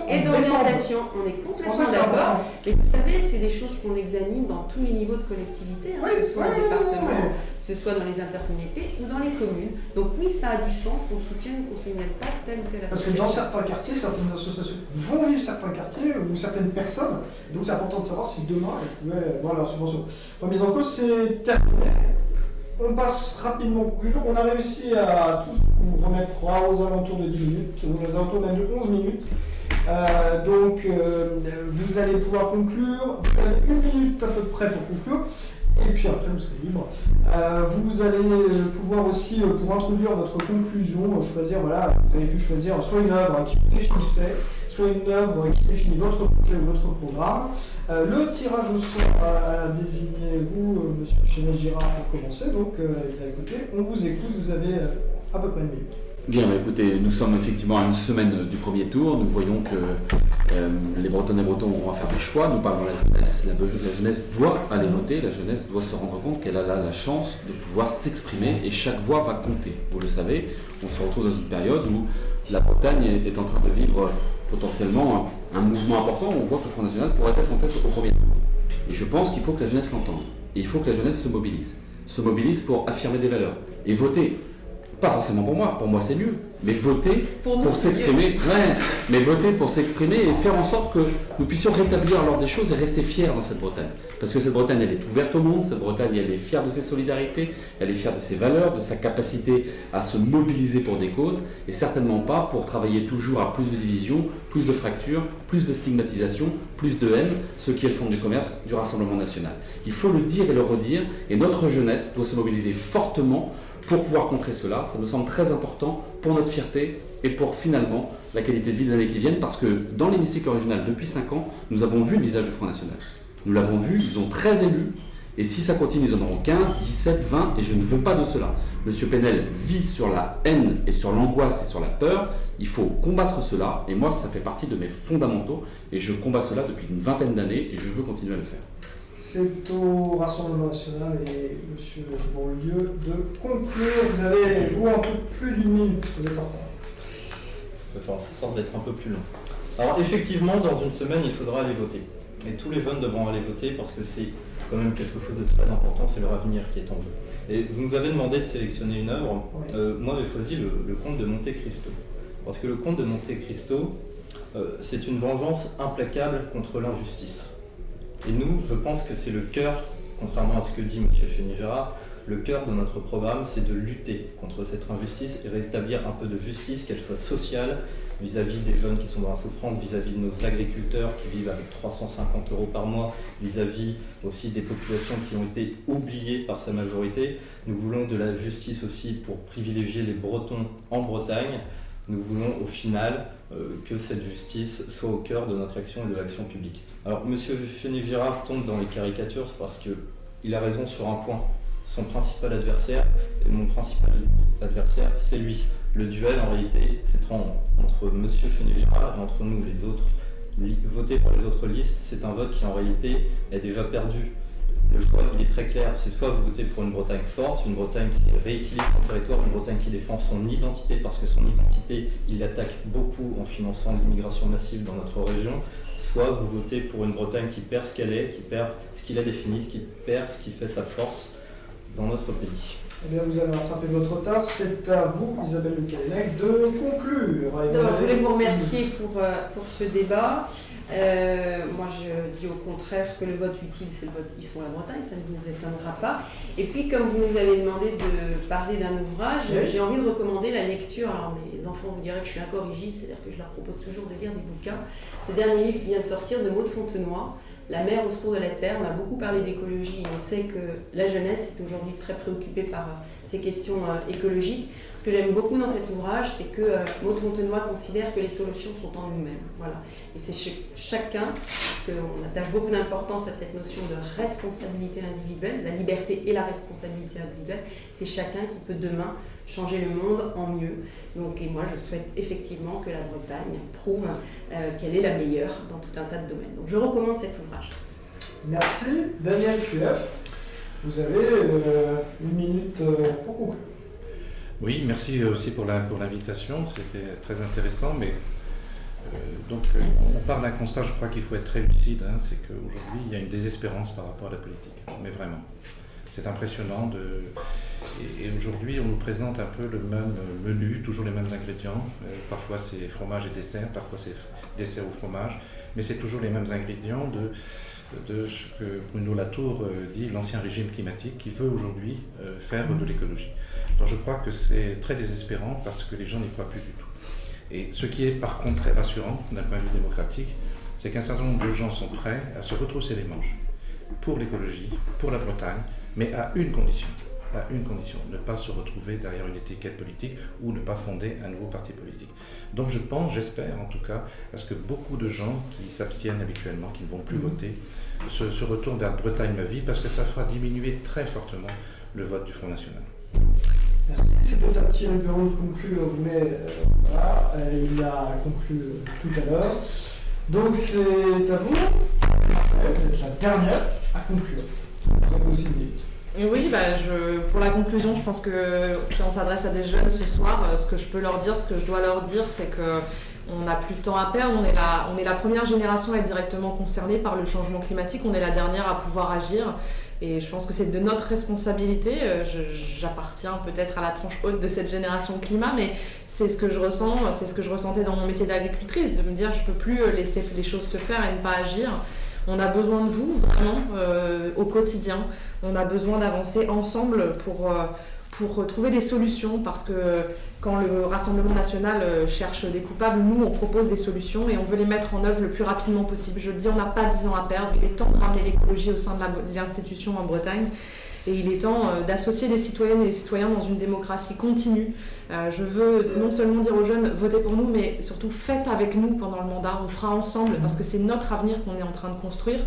et d'orientation. On est complètement d'accord. Mais vous savez, c'est des choses qu'on examine dans tous les niveaux de collectivité, que ce soit au département, que ce soit dans les intercommunalités ou dans les communes. Donc oui, ça a du sens qu'on soutienne ou qu'on ne soutienne pas telle ou telle association. Parce que dans certains quartiers, certaines associations vont vivre certains quartiers ou certaines personnes. Donc c'est important de savoir si demain elles pouvaient avoir leur subvention. Remise en cause, c'est terminé. On passe rapidement aux conclusions. On a réussi à tous vous remettre aux alentours de 10 minutes, aux alentours même de 11 minutes. Donc vous allez pouvoir conclure. Vous avez 1 minute à peu près pour conclure. et puis après vous serez libre. Vous allez pouvoir aussi, pour introduire votre conclusion, choisir, voilà, vous avez pu choisir soit une œuvre qui vous définissait, soit une œuvre qui définit votre projet ou votre programme. Le tirage au sort a désigné vous, monsieur Chéné-Girard, pour commencer. Donc, écoutez, on vous écoute, vous avez à peu près une minute. Bien, écoutez, nous sommes effectivement à une semaine du premier tour. Nous voyons que les Bretonnes et Bretons vont faire des choix. Nous parlons de la jeunesse. La jeunesse doit aller voter. La jeunesse doit se rendre compte qu'elle a là la chance de pouvoir s'exprimer et chaque voix va compter. Vous le savez, on se retrouve dans une période où la Bretagne est en train de vivre potentiellement un mouvement important. On voit que le Front National pourrait être en tête au premier tour. Et je pense qu'il faut que la jeunesse l'entende. Et il faut que la jeunesse se mobilise. Se mobilise pour affirmer des valeurs et voter. Pas forcément pour moi c'est mieux, mais voter pour s'exprimer, mais voter pour s'exprimer et faire en sorte que nous puissions rétablir l'ordre des choses et rester fiers dans cette Bretagne. Parce que cette Bretagne, elle est ouverte au monde, cette Bretagne, elle est fière de ses solidarités, elle est fière de ses valeurs, de sa capacité à se mobiliser pour des causes, et certainement pas pour travailler toujours à plus de division, plus de fractures, plus de stigmatisation, plus de haine, ce qui est le fond du commerce du Rassemblement national. Il faut le dire et le redire, et notre jeunesse doit se mobiliser fortement pour pouvoir contrer cela. Ça me semble très important pour notre fierté et pour finalement la qualité de vie des années qui viennent, parce que dans l'hémicycle original, depuis 5 ans, nous avons vu le visage du Front National. Nous l'avons vu, ils ont 13 élus, et si ça continue, ils en auront 15, 17, 20, et je ne veux pas de cela. Monsieur Penel vit sur la haine et sur l'angoisse et sur la peur. Il faut combattre cela, et moi, ça fait partie de mes fondamentaux, et je combats cela depuis une vingtaine d'années, et je veux continuer à le faire. C'est au Rassemblement national et M. Bonlieu de conclure. Vous avez, vous, un peu plus d'une minute. Vous êtes en retard. Il va faire en sorte d'être un peu plus long. Alors effectivement, dans une semaine, il faudra aller voter. Et tous les jeunes devront aller voter parce que c'est quand même quelque chose de très important, c'est leur avenir qui est en jeu. Et vous nous avez demandé de sélectionner une œuvre. Moi, j'ai choisi le Comte de Monte Cristo. Parce que le Comte de Monte Cristo, c'est une vengeance implacable contre l'injustice. Et nous, je pense que c'est le cœur, contrairement à ce que dit M. Chéné-Girard, le cœur de notre programme, c'est de lutter contre cette injustice et rétablir un peu de justice, qu'elle soit sociale, vis-à-vis des jeunes qui sont dans la souffrance, vis-à-vis de nos agriculteurs qui vivent avec 350 € par mois, vis-à-vis aussi des populations qui ont été oubliées par sa majorité. Nous voulons de la justice aussi pour privilégier les Bretons en Bretagne. Nous voulons au final que cette justice soit au cœur de notre action et de l'action publique. Alors M. Chéné-Girard tombe dans les caricatures parce qu'il a raison sur un point. Son principal adversaire, et mon principal adversaire, c'est lui. Le duel, en réalité, c'est entre M. Chéné-Girard et entre nous, les autres. Voter pour les autres listes, c'est un vote qui, en réalité, est déjà perdu. Le choix, il est très clair. C'est soit vous votez pour une Bretagne forte, une Bretagne qui rééquilibre son territoire, une Bretagne qui défend son identité, parce que son identité, il l'attaque beaucoup en finançant l'immigration massive dans notre région, soit vous votez pour une Bretagne qui perd ce qu'elle est, qui perd ce qu'il a défini, qui perd ce qui fait sa force dans notre pays. Eh bien, vous avez rattrapé votre retard. C'est à vous, Isabelle Le Callennec, de conclure. D'abord, je voulais vous remercier pour ce débat. Moi, je dis au contraire que le vote utile, c'est le vote Ils sont la Bretagne, ça ne vous étonnera pas. Et puis, comme vous nous avez demandé de parler d'un ouvrage, j'ai envie de recommander la lecture. Alors, mes enfants vous diraient que je suis incorrigible, c'est-à-dire que je leur propose toujours de lire des bouquins. Ce dernier livre qui vient de sortir de Maud Fontenoy, La mer au secours de la terre. On a beaucoup parlé d'écologie. On sait que la jeunesse est aujourd'hui très préoccupée par ces questions écologiques. Ce que j'aime beaucoup dans cet ouvrage, c'est que Maud Fontenoy considère que les solutions sont en nous-mêmes. Voilà. Et c'est chacun, qu'on attache beaucoup d'importance à cette notion de responsabilité individuelle, la liberté et la responsabilité individuelle. C'est chacun qui peut demain changer le monde en mieux. Donc, et moi, je souhaite effectivement que la Bretagne prouve qu'elle est la meilleure dans tout un tas de domaines. Donc, je recommande cet ouvrage. Merci. Daniel QF, vous avez une minute pour conclure. Oui, merci aussi pour l'invitation, c'était très intéressant, mais donc on part d'un constat, je crois qu'il faut être très lucide, hein, c'est qu'aujourd'hui il y a une désespérance par rapport à la politique, mais vraiment. C'est impressionnant, et aujourd'hui on nous présente un peu le même menu, toujours les mêmes ingrédients, parfois c'est fromage et dessert, parfois c'est dessert au fromage, mais c'est toujours les mêmes ingrédients de ce que Bruno Latour dit, l'ancien régime climatique, qui veut aujourd'hui faire de l'écologie. Donc je crois que c'est très désespérant parce que les gens n'y croient plus du tout. Et ce qui est par contre très rassurant d'un point de vue démocratique, c'est qu'un certain nombre de gens sont prêts à se retrousser les manches pour l'écologie, pour la Bretagne, mais à une condition, ne pas se retrouver derrière une étiquette politique ou ne pas fonder un nouveau parti politique. Donc j'espère en tout cas, à ce que beaucoup de gens qui s'abstiennent habituellement, qui ne vont plus voter, se retournent vers Bretagne ma vie, parce que ça fera diminuer très fortement le vote du Front National. Merci. C'est peut-être à Thierry Burlot de conclure, mais voilà, il a conclu tout à l'heure. Donc c'est à vous. Vous êtes la dernière à conclure. Vous avez aussi une minute. Oui, pour la conclusion, je pense que si on s'adresse à des jeunes ce soir, ce que je peux leur dire, ce que je dois leur dire, c'est qu'on n'a plus de temps à perdre. On est la première génération à être directement concernée par le changement climatique. On est la dernière à pouvoir agir. Et je pense que c'est de notre responsabilité. J'appartiens peut-être à la tranche haute de cette génération climat, mais c'est ce que je ressens, c'est ce que je ressentais dans mon métier d'agricultrice, de me dire je ne peux plus laisser les choses se faire et ne pas agir. On a besoin de vous, vraiment, au quotidien. On a besoin d'avancer ensemble pour trouver des solutions, parce que quand le Rassemblement national cherche des coupables, nous, on propose des solutions et on veut les mettre en œuvre le plus rapidement possible. Je le dis, on n'a pas 10 ans à perdre. Il est temps de ramener l'écologie au sein de l'institution en Bretagne. Et il est temps d'associer les citoyennes et les citoyens dans une démocratie continue. Je veux non seulement dire aux jeunes, votez pour nous, mais surtout faites avec nous pendant le mandat. On fera ensemble, parce que c'est notre avenir qu'on est en train de construire.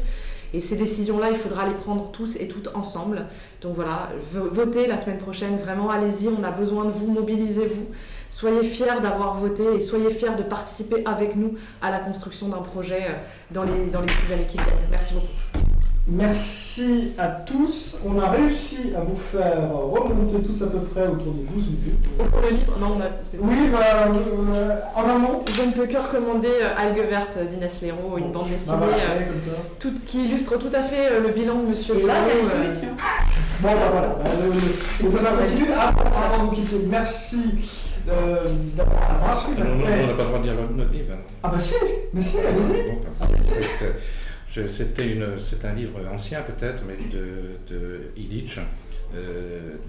Et ces décisions-là, il faudra les prendre tous et toutes ensemble. Donc voilà, votez la semaine prochaine. Vraiment, allez-y, on a besoin de vous, mobilisez-vous. Soyez fiers d'avoir voté et soyez fiers de participer avec nous à la construction d'un projet dans les 6 années qui viennent. Merci beaucoup. Merci à tous. On a réussi à vous faire remonter tous à peu près autour de 12 minutes. Pour le livre, non, c'est bon. Oui, en amont. Je ne peux que recommander Algues vertes d'Inès Léraud, une bande dessinée qui illustre tout à fait le bilan de Monsieur Léraud. Là, il y a des solutions. Bon, voilà. On va continuer avant de vous quitter. Merci d'avoir suivi. On n'a pas le droit de dire notre livre. Ah bah si, mais si, allez-y. C'est un livre ancien peut-être, mais de Illich,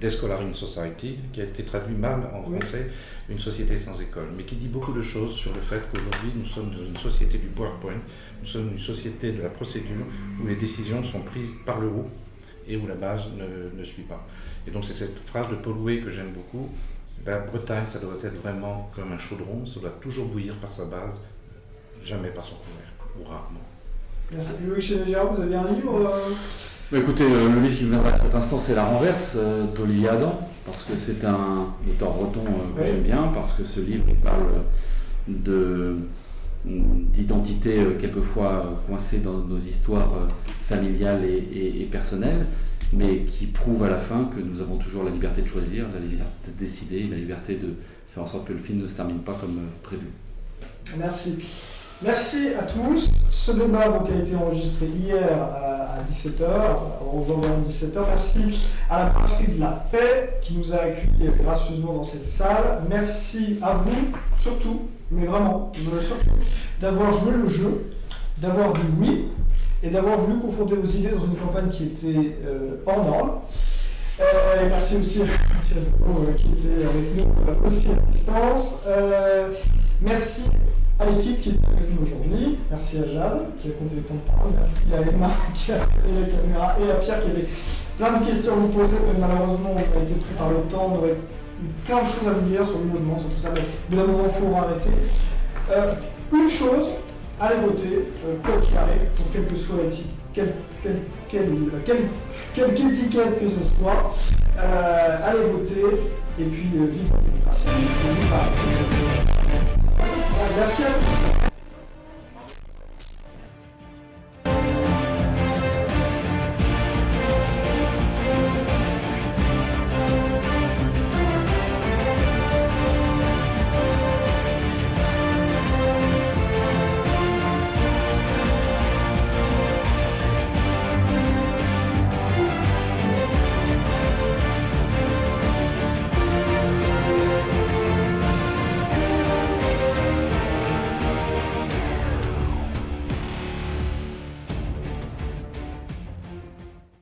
Descolaring Society, qui a été traduit mal en français, une société sans école, mais qui dit beaucoup de choses sur le fait qu'aujourd'hui nous sommes dans une société du PowerPoint, nous sommes une société de la procédure, où les décisions sont prises par le haut et où la base ne suit pas. Et donc c'est cette phrase de Paul Houet que j'aime beaucoup, la Bretagne, ça doit être vraiment comme un chaudron, ça doit toujours bouillir par sa base, jamais par son couvert, ou rarement. Merci. Louis Chénégérard, vous avez un livre Écoutez, le livre qui me viendra à cet instant, c'est La Renverse d'Olivier Adam, parce que c'est un auteur breton que j'aime bien, parce que ce livre il parle d'identité quelquefois coincée dans nos histoires familiales et personnelles, mais qui prouve à la fin que nous avon toujours la liberté de choisir, la liberté de décider, la liberté de faire en sorte que le film ne se termine pas comme prévu. Merci. Merci à tous. Ce débat a été enregistré hier à 17h, aux environs 17h. Merci à la Brasserie de la Paix qui nous a accueillis gracieusement dans cette salle. Merci à vous, surtout, mais vraiment, surtout, d'avoir joué le jeu, d'avoir dit oui et d'avoir voulu confronter vos idées dans une campagne qui était hors norme. Et merci aussi à Thierry qui était avec nous aussi à distance. Merci à l'équipe qui est avec nous aujourd'hui. Merci à Jade qui a compté le temps de parole. Merci à Emma qui a tenu la caméra et à Pierre qui avait plein de questions à vous poser, mais malheureusement on a été pris par le temps. On aurait eu plein de choses à vous dire sur le logement, sur tout ça, mais de la moment il faut arrêter. Une chose, allez voter, quoi qu'il arrive, pour quelle que soit quelque étiquette que ce soit. Allez voter et puis vive la démocratie. Merci à tous.